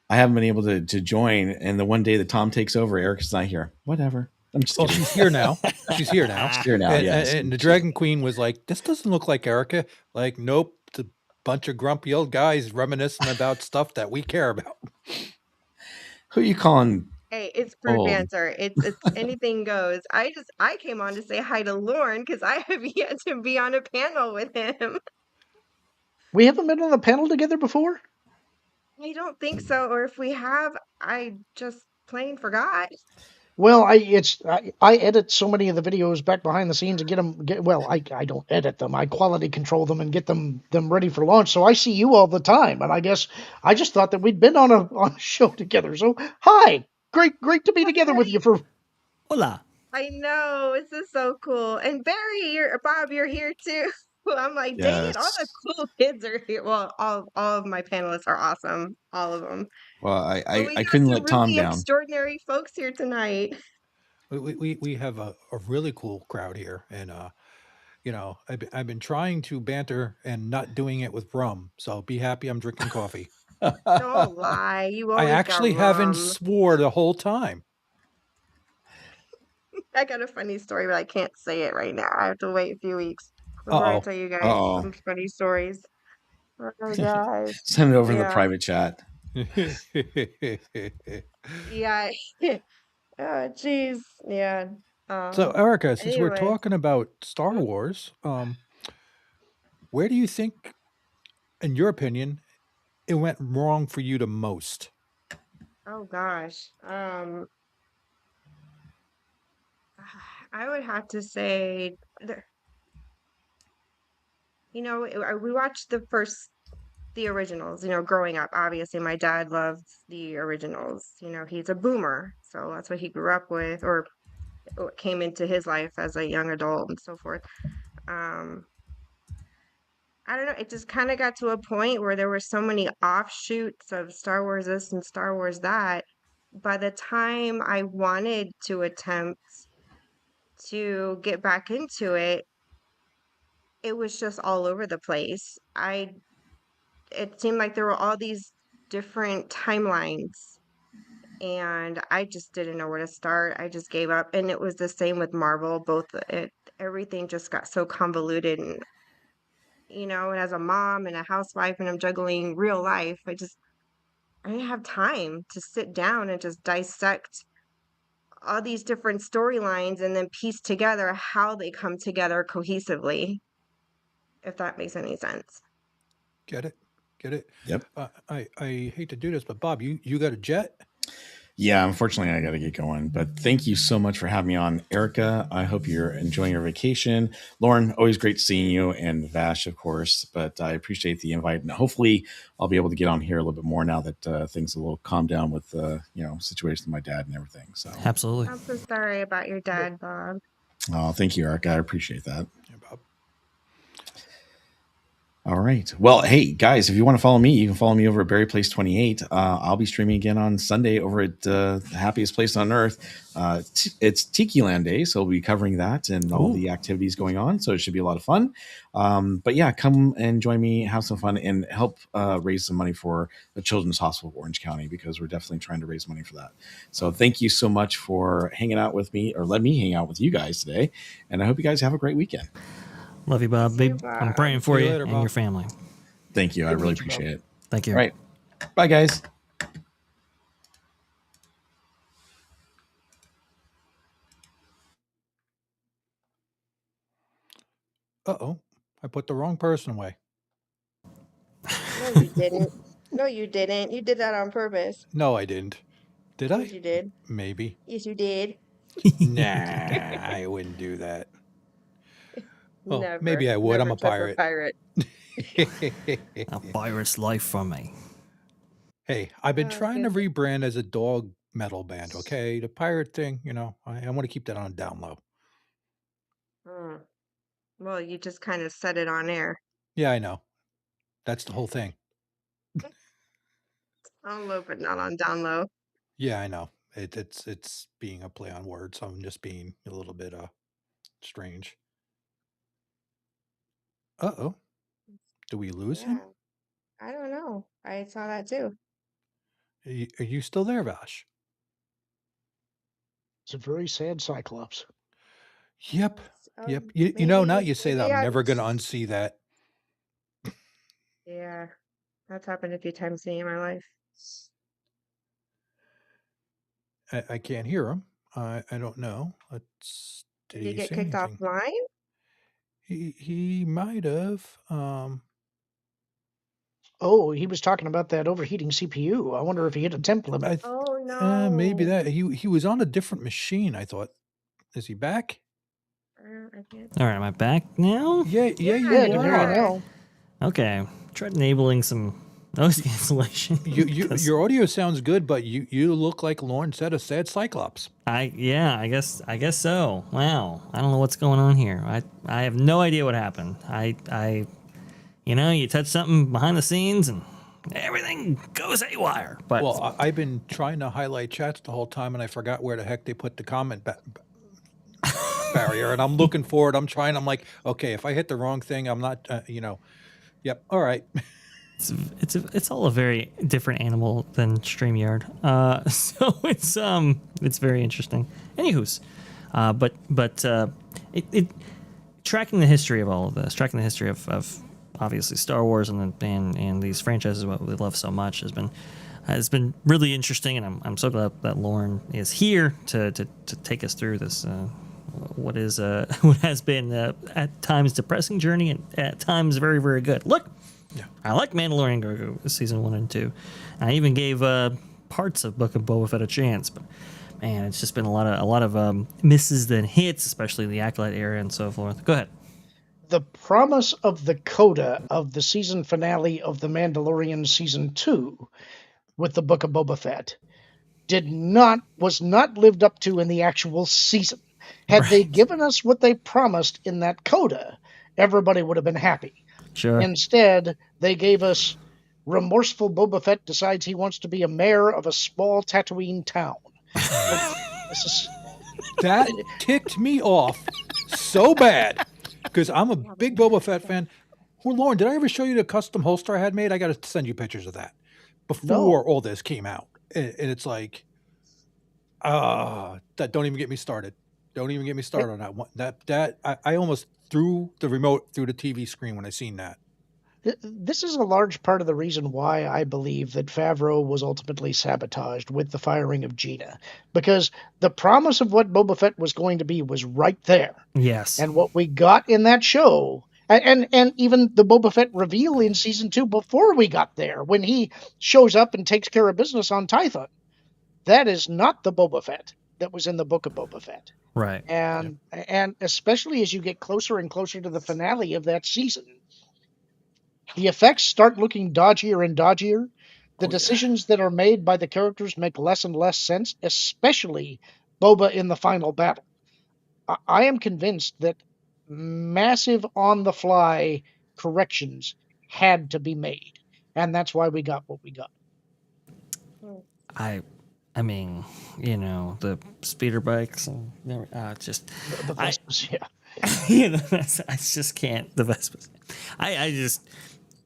I haven't been able to join, and the one day that Tom takes over, Erica's not here. Whatever. I'm just Well, kidding. she's here now. She's here now. She's here now. Yes. And the Dragon Queen was like, "This doesn't look like Erica." Like, nope, it's a bunch of grumpy old guys reminiscing about stuff that we care about. Who are you calling Hey, it's Brewed old? Banter. It's anything goes. I came on to say hi to Lauren because I have yet to be on a panel with him. We haven't been on a panel together before? I don't think so, or if we have, I just plain forgot. Well, I edit so many of the videos back behind the scenes and I don't edit them. I quality control them and get them ready for launch. So I see you all the time, and I guess I just thought that we'd been on a show together. So hi, great to be together with you for. Hola. I know, this is so cool. And Barry, Bob, you're here too. I'm like, dang it, all the Yes. cool kids are here. Well, all of my panelists are awesome, all of them. Well, But we I got couldn't some let Tom really down. extraordinary folks here tonight. We have a really cool crowd here, and I've been trying to banter and not doing it with rum. So be happy I'm drinking coffee. Don't lie, you I always got actually haven't rum. swore the whole time. I got a funny story, but I can't say it right now. I have to wait a few weeks before I Uh tell you guys Oh, some funny stories. Oh my gosh. send it over in the Yeah. private chat. oh. Yeah. Oh, jeez. Yeah. So, Um, Erica, since we're anyway. talking about Star Mhm. Wars, where do you think, in your opinion, it went wrong for you the most? Oh gosh. I would have to say, the- we watched the originals, growing up. Obviously, my dad loved the originals. He's a boomer, so that's what he grew up with, or what came into his life as a young adult and so forth. Um, I don't know. It just kind of got to a point where there were so many offshoots of Star Wars this and Star Wars that. By the time I wanted to attempt to get back into it, it was just all over the place. It seemed like there were all these different timelines, and I just didn't know where to start. I just gave up, and it was the same with Marvel. Everything just got so convoluted, and as a mom and a housewife, and I'm juggling real life, I didn't have time to sit down and just dissect all these different storylines and then piece together how they come together cohesively, if that makes any sense. Get it? Get it? Yep. I hate to do this, but Bob, you got a jet? Yeah, unfortunately, I got to get going. But thank you so much for having me on, Erica. I hope you're enjoying your vacation. Lauren, always great seeing you, and Vash, of course. But I appreciate the invite, and hopefully, I'll be able to get on here a little bit more now that things are a little calmed down with situation with my dad and everything. So, Absolutely. I'm so sorry about your dad, Bob. thank you, Erica. I appreciate that. Yeah, Bob. All right. Well, hey guys, if you want to follow me, you can follow me over at Berry Place 28. I'll be streaming again on Sunday over at the happiest place on earth. It's Tiki Land Day, so we'll be covering that and all Ooh. the activities going on. So it should be a lot of fun. But yeah, come and join me, have some fun, and help raise some money for the Children's Hospital of Orange County, because we're definitely trying to raise money for that. So thank you so much for hanging out with me, or let me hang out with you guys today. And I hope you guys have a great weekend. Love you, Bob. You too, Babe, I'm Bob. praying See for you you later, and Bob. your family. Thank you. I Good to really meet you, Bob. appreciate it. Thank you. All right. Bye, guys. Uh-oh. I put the wrong person away. No, you didn't. No, you didn't. You did that on purpose. No, I didn't. Did Yes, I? you did. Maybe. Yes, you did. Nah, I wouldn't do that. Oh, Never. maybe I would. I'm Never a touch a pirate. pirate. A virus life from me. Hey, I've been Oh, trying to goodness. rebrand as a dog metal band, okay? The pirate thing, I want to keep that on down low. Hmm. Well, you just kind of said it on air. Yeah, I know. That's the whole thing. On low, but not on down low. Yeah, I know. It's being a play on words. I'm just being a little bit strange. Uh-oh. Do we lose him? Yeah. I don't know. I saw that too. Are you still there, Vash? It's a very sad Cyclops. Yep. Oh, Yep. You know, now maybe you say that, maybe I'm I never going to unsee that. yeah, that's happened a few times to me in my life. I can't hear him. I don't know. Did Did he he get say kicked anything? offline? He might have. Oh, he was talking about that overheating CPU. I wonder if he hit a temp limit. I th- Oh maybe no. that he was on a different machine. I thought. Is he back? I can't. All right, am I back now? Yeah, Yeah, you Yeah, I can hear you are. now. Okay, tried enabling some noise cancellation. Your audio sounds good, but you look like Lauren said, a sad Cyclops. I guess so. Wow, I don't know what's going on here. I have no idea what happened. You touch something behind the scenes and everything goes haywire. But Well, I've been trying to highlight chats the whole time, and I forgot where the heck they put the comment barrier. And I'm looking for it. I'm trying. I'm like, okay, if I hit the wrong thing, I'm not. Yep. All right. it's all a very different animal than StreamYard. So it's very interesting. Anywho's, it tracking the history of all of this, tracking the history of obviously Star Wars and these franchises, what we love so much, has been really interesting, and I'm so glad that Lauren is here to take us through this. What has been at times depressing journey and at times very, very good. Look, Yeah. I like Mandalorian Grogu season 1 and 2. I even gave parts of Book of Boba Fett a chance, but man, it's just been a lot of misses than hits, especially in the Acolyte era and so forth. Go ahead. The promise of the coda of the season finale of The Mandalorian season 2 with the Book of Boba Fett was not lived up to in the actual season. Had they given us what they promised in that coda, everybody would have been happy. Sure. Instead, they gave us remorseful Boba Fett decides he wants to be a mayor of a small Tatooine town. This is That ticked me off so bad because I'm a big Boba Fett fan. Well, Lauren, did I ever show you the custom holster I had made? I got to send you pictures of that before all this came out. And it's like, that don't even get me started. Don't even get me started on that one. I almost threw the remote through the TV screen when I seen that. this is a large part of the reason why I believe that Favreau was ultimately sabotaged with the firing of Gina, because the promise of what Boba Fett was going to be was right there. Yes. And what we got in that show, and even the Boba Fett reveal in season 2 before we got there, when he shows up and takes care of business on Tython, that is not the Boba Fett that was in the Book of Boba Fett. Right. And especially as you get closer and closer to the finale of that season, the effects start looking dodgier and dodgier. The decisions that are made by the characters make less and less sense, especially Boba in the final battle. I am convinced that massive on-the-fly corrections had to be made, and that's why we got what we got. I mean, the speeder bikes and just The Vespas, I just can't. The Vespas.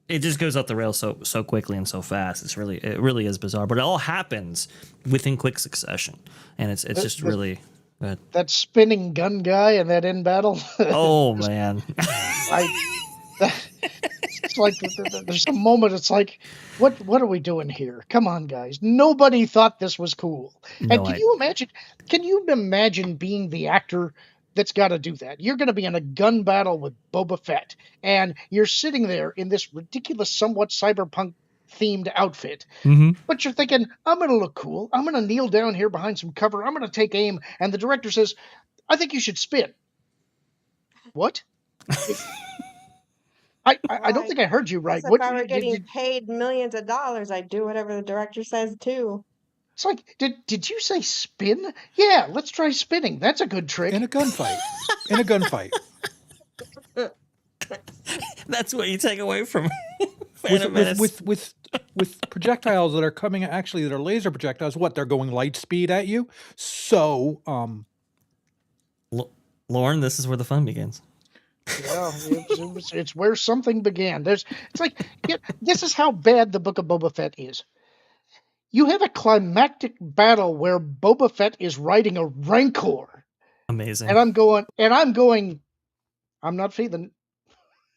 It just goes off the rails so quickly and so fast. It really is bizarre, but it all happens within quick succession, and it's just really good. That spinning gun guy in that end battle. Oh man, it's like there's a moment. It's like, what are we doing here? Come on, guys! Nobody thought this was cool. And can you imagine? Can you imagine being the actor that's got to do that? You're going to be in a gun battle with Boba Fett, and you're sitting there in this ridiculous, somewhat cyberpunk themed outfit. But you're thinking, I'm going to look cool. I'm going to kneel down here behind some cover. I'm going to take aim. And the director says, I think you should spin. What? I don't think I heard you right. If I were getting paid millions of dollars, I'd do whatever the director says too. It's like, did you say spin? Yeah, let's try spinning. That's a good trick. In a gunfight. In a gunfight. That's what you take away from Phantom Menace. With projectiles that are coming, actually, that are laser projectiles. What, they're going light speed at you? So, Lauren, this is where the fun begins. Yeah, it's where something began. It's like, this is how bad the Book of Boba Fett is. You have a climactic battle where Boba Fett is riding a Rancor, Amazing. and I'm going. I'm not feeling.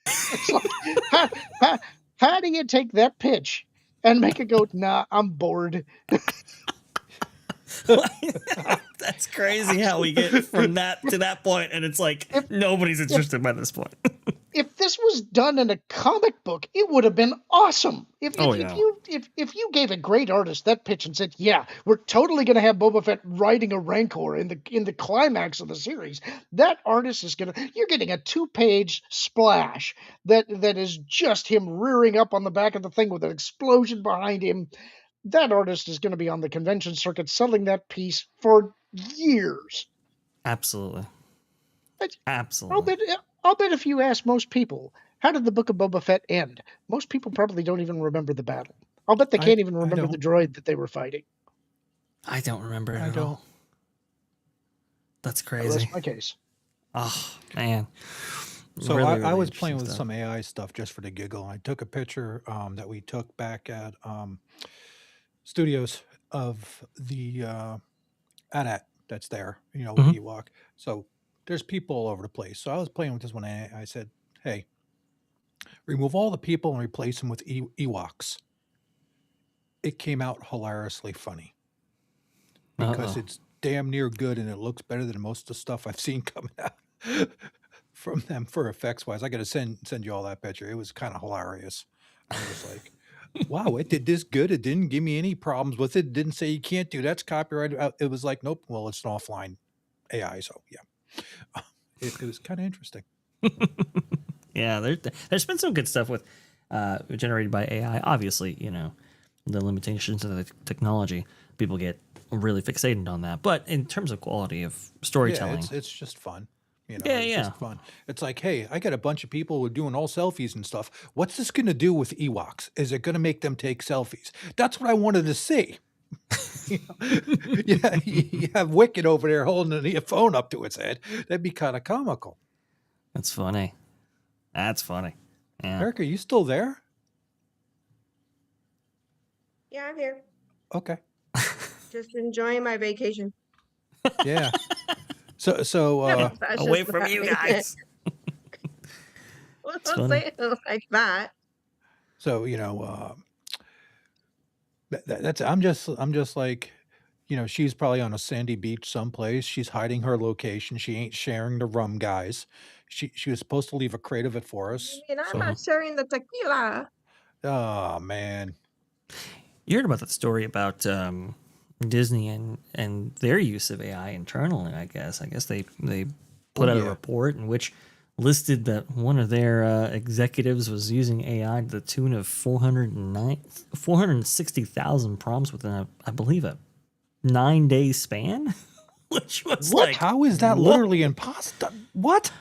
It's like, how do you take that pitch and make it go? Nah, I'm bored. That's crazy how we get from that to that point, and it's like nobody's interested by this point. If this was done in a comic book, it would have been awesome. If you gave a great artist that pitch and said, "Yeah, we're totally going to have Boba Fett riding a Rancor in the climax of the series," that artist is you're getting a 2-page splash that is just him rearing up on the back of the thing with an explosion behind him. That artist is going to be on the convention circuit selling that piece for years. Absolutely. But Absolutely. I'll bet if you ask most people, how did the Book of Boba Fett end? Most people probably don't even remember the battle. I'll bet they can't even remember the droid that they were fighting. I don't remember it I at don't. all. That's That's crazy. my case. Oh, man. So Really, I really was interesting playing with stuff. some AI stuff just for the giggle. I took a picture that we took back at studios of the AT-AT that's there, with Mhm. Ewok. So there's people all over the place. So I was playing with this one. And I said, hey, remove all the people and replace them with Ewoks. It came out hilariously funny because Uh-oh. it's damn near good and it looks better than most of the stuff I've seen coming out from them for effects wise. I got to send you all that picture. It was kind of hilarious. I was like, wow, it did this good. It didn't give me any problems with it. It didn't say you can't do that's copyrighted. It was like, nope. Well, it's an offline AI. So yeah, it was kind of interesting. Yeah, there's been some good stuff with generated by AI. Obviously, the limitations of the technology, people get really fixated on that. But in terms of quality of Yeah, storytelling, it's just fun. Yeah, It's yeah. just fun. It's like, hey, I got a bunch of people who are doing all selfies and stuff. What's this going to do with Ewoks? Is it going to make them take selfies? That's what I wanted to see. Yeah, you have Wicked over there holding a phone up to its head. That'd be kind of comical. that's funny. That's funny. Yeah. Eric, are you still there? Yeah, I'm here. Okay. Just enjoying my vacation. Yeah. So That's Away just from not you me. guys. Well, It's don't funny. say it like that. so that's I'm just like, she's probably on a sandy beach someplace. She's hiding her location. She ain't sharing the rum, guys. She was supposed to leave a crate of it for us. And I'm So, not sharing the tequila. oh man, You heard about that story about Disney and their use of AI internally. I guess they put out a yeah. report in which listed that one of their executives was using AI to the tune of 460,000 prompts within I believe a 9-day span, which was What? like, How is that what? literally impossible? What?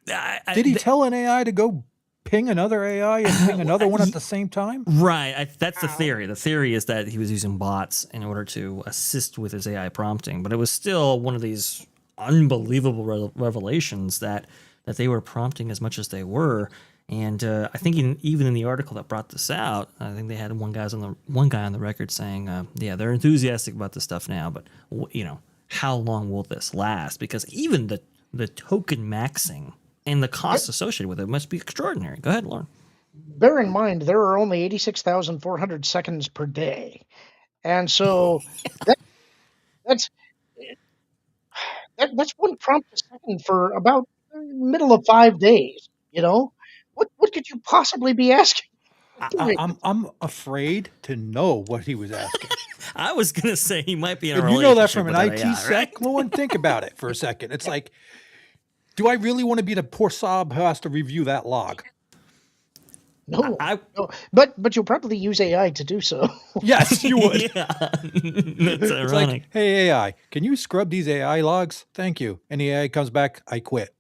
Did he tell an AI to go ping another AI and ping another one at the same time? Right. That's the theory. The theory is that he was using bots in order to assist with his AI prompting, but it was still one of these unbelievable revelations that they were prompting as much as they were. And I think even in the article that brought this out, I think they had one guy on the record saying, "Yeah, they're enthusiastic about this stuff now, but how long will this last? Because even the token maxing and the costs associated with it must be extraordinary." Go ahead, Lauren. Bear in mind, there are only 86,400 seconds per day. And so that's that's one prompt a second for about middle of 5 days, What could you possibly be asking? I'm afraid to know what he was asking. I was gonna say he might be in a And you know that relationship from an with IT AI, sec, right? Lauren, think about it for a second. It's like, do I really want to be the poor sob who has to review that log? No, I no. But you'll probably use AI to do so. Yes, you would. yeah, that's It's ironic. like, hey AI, can you scrub these AI logs? Thank you. And the AI comes back, I quit.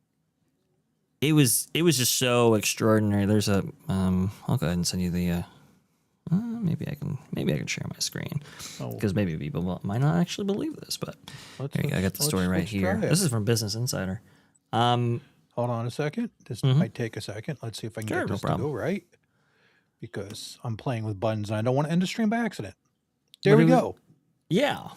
It was just so extraordinary. There's a I'll go ahead and send you the maybe I can share my screen because maybe people might not actually believe this, but here you go. I got the story right here. This is from Business Insider. Hold on a second. This might take a second. Let's see if I can Sure, get no this to problem. go right. Because I'm playing with buttons and I don't want to end the stream by accident. There But we it was, go. yeah,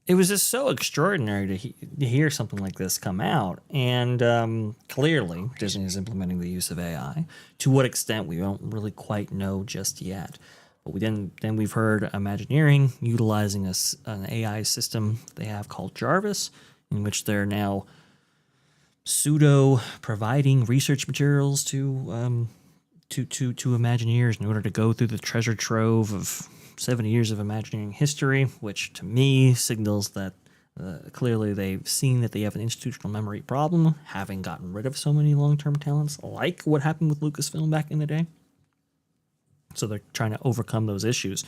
it was just so extraordinary to hear something like this come out. And clearly, Disney is implementing the use of AI. To what extent, we don't really quite know just yet. But then we've heard Imagineering utilizing an AI system they have called Jarvis, in which they're now pseudo providing research materials to Imagineers in order to go through the treasure trove of 70 years of Imagineering history, which to me signals that clearly they've seen that they have an institutional memory problem, having gotten rid of so many long-term talents, like what happened with Lucasfilm back in the day. So they're trying to overcome those issues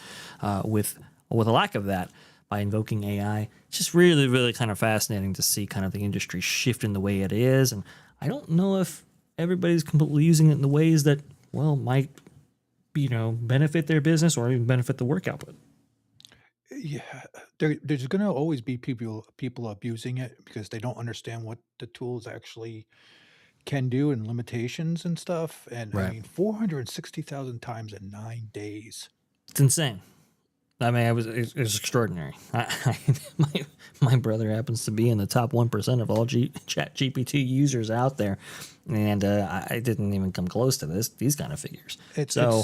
with a lack of that by invoking AI. It's just really, really kind of fascinating to see kind of the industry shift in the way it is. And I don't know if everybody's completely using it in the ways that, well, might, benefit their business or even benefit the work output. Yeah, there's going to always be people abusing it because they don't understand what the tools actually can do and limitations and stuff. And I Right. mean, 460,000 times in 9 days. It's insane. I mean, it was extraordinary. My brother happens to be in the top 1% of all Chat GPT users out there, and I didn't even come close to these kind of figures. So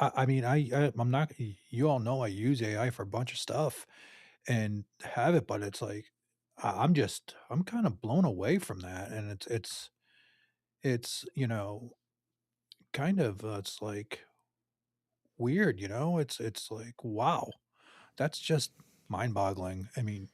I mean, I'm not. You all know I use AI for a bunch of stuff and have it, but it's like I'm kind of blown away from that, and it's kind of it's like weird, it's like wow, that's just mind-boggling. I mean,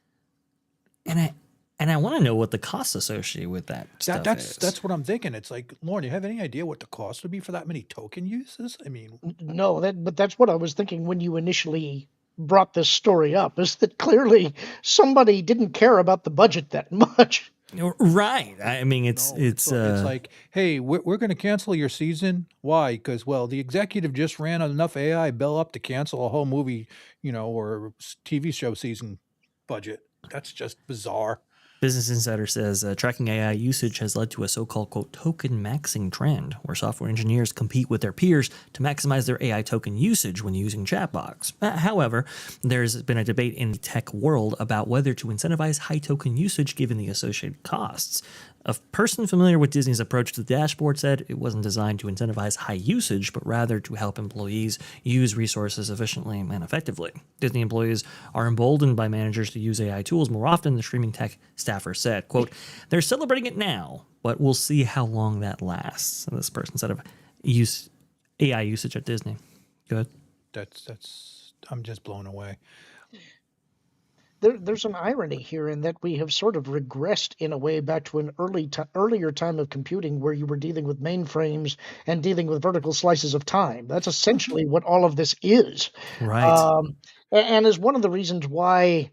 and I want to know what the costs associated with that that stuff that's is. that's what I'm thinking. It's like, Lauren, you have any idea what the cost would be for that many token uses? I mean, No, but that's what I was thinking when you initially brought this story up, is that clearly somebody didn't care about the budget that much. Right. I mean, it's no, it's like, hey, we're going to cancel your season. Why? Because well, the executive just ran enough AI bill up to cancel a whole movie, or TV show season budget. That's just bizarre. Business Insider says tracking AI usage has led to a so-called, quote, token maxing trend, where software engineers compete with their peers to maximize their AI token usage when using chatbots. However, there's been a debate in the tech world about whether to incentivize high token usage given the associated costs. A person familiar with Disney's approach to the dashboard said it wasn't designed to incentivize high usage, but rather to help employees use resources efficiently and effectively. Disney employees are emboldened by managers to use AI tools more often, the streaming tech staffer said. Quote, they're celebrating it now, but we'll see how long that lasts. And this person said of AI usage at Disney. Good. That's I'm just blown away. There's an irony here in that we have sort of regressed in a way back to an earlier time of computing where you were dealing with mainframes and dealing with vertical slices of time. That's essentially what all of this is. Right. And is one of the reasons why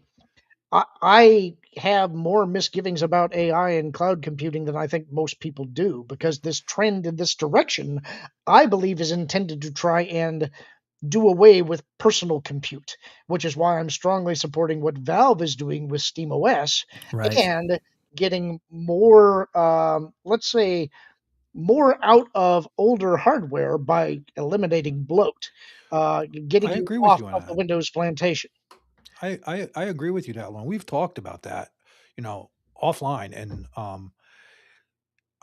I have more misgivings about AI and cloud computing than I think most people do, because this trend in this direction, I believe, is intended to try and do away with personal compute, which is why I'm strongly supporting what Valve is doing with SteamOS Right. and getting more, let's say, more out of older hardware by eliminating bloat, getting I you agree with off you on of the that. Windows plantation. I agree with you that one. We've talked about that, offline, and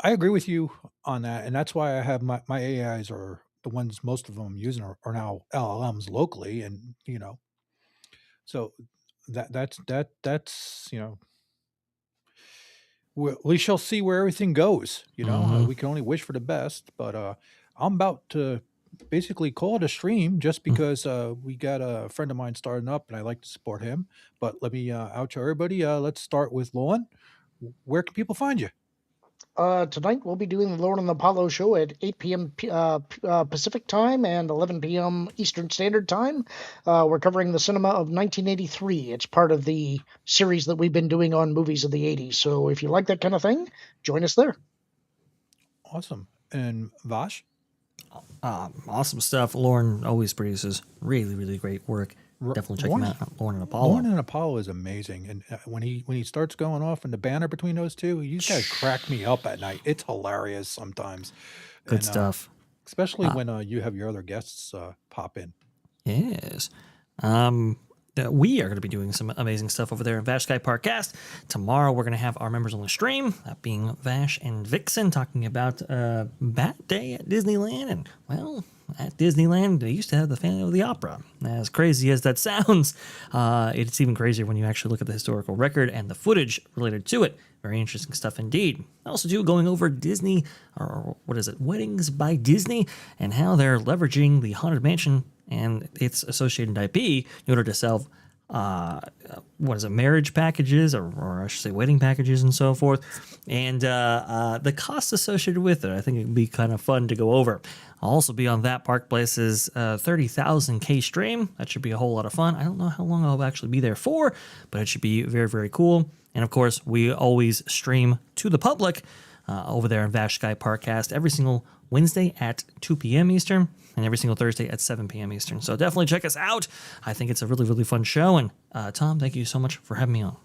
I agree with you on that, and that's why I have my AIs are the ones most of them I'm using are now LLMs locally, and so that's we shall see where everything goes. Mm-hmm. We can only wish for the best, but I'm about to basically call it a stream just because we got a friend of mine starting up, and I like to support him. But let me outro everybody. Let's start with Lauren. Where can people find you? Tonight we'll be doing the Lord and the Apollo show at 8 p.m. Pacific time and 11 p.m. Eastern Standard Time. We're covering the cinema of 1983. It's part of the series that we've been doing on movies of the 80s. So if you like that kind of thing, join us there. Awesome. And Vash? Awesome stuff. Lauren always produces really, really great work. Definitely check him Lauren, out. Lauren and Apollo. Lauren and Apollo is amazing, and when he starts going off and the banner between those two, these guys crack me up at night. It's hilarious sometimes, Good and stuff. especially when you have your other guests pop in. Yes. Um, we are going to be doing some amazing stuff over there in Vash Sky Parkcast. Tomorrow, we're going to have our members only stream, that being Vash and Vixen, talking about Bat Day at Disneyland. And, well, at Disneyland, they used to have the Phantom of the Opera. As crazy as that sounds, it's even crazier when you actually look at the historical record and the footage related to it. Very interesting stuff indeed. Also, too, going over Disney, or what is it, Weddings by Disney, and how they're leveraging the Haunted Mansion and its associated IP in order to sell, marriage packages, or I should say wedding packages and so forth, and the costs associated with it. I think it'd be kind of fun to go over. I'll also be on That Park Place's 30,000K stream. That should be a whole lot of fun. I don't know how long I'll actually be there for, but it should be very, very cool. And of course, we always stream to the public over there in Vash Sky Parkcast every single Wednesday at 2 p.m. Eastern and every single Thursday at 7 p.m. Eastern. So definitely check us out. I think it's a really, really fun show. And Tom, thank you so much for having me on.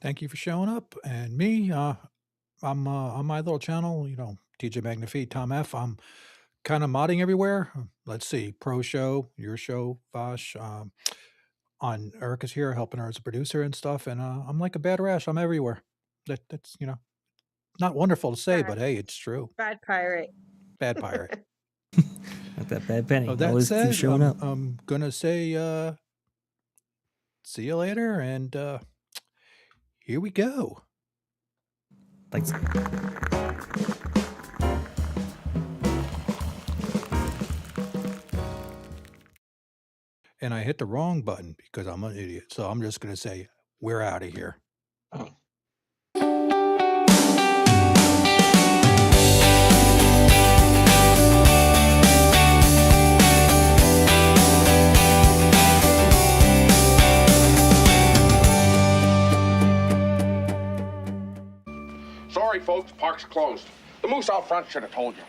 Thank you for showing up. And me, I'm on my little channel, TJ Magnifique, Tom F. I'm kind of modding everywhere. Let's see, Pro Show, your show, Vash. On Erica's here, helping her as a producer and stuff. And I'm like a bad rash. I'm everywhere. That's not wonderful to say, but hey, it's true. Bad pirate. Bad pirate. Like that bad penny. That Always keep said, showing up. I'm gonna say see you later, and here we go. Thanks. And I hit the wrong button because I'm an idiot. So I'm just gonna say we're out of here. Sorry, folks, park's closed. The moose out front should have told you.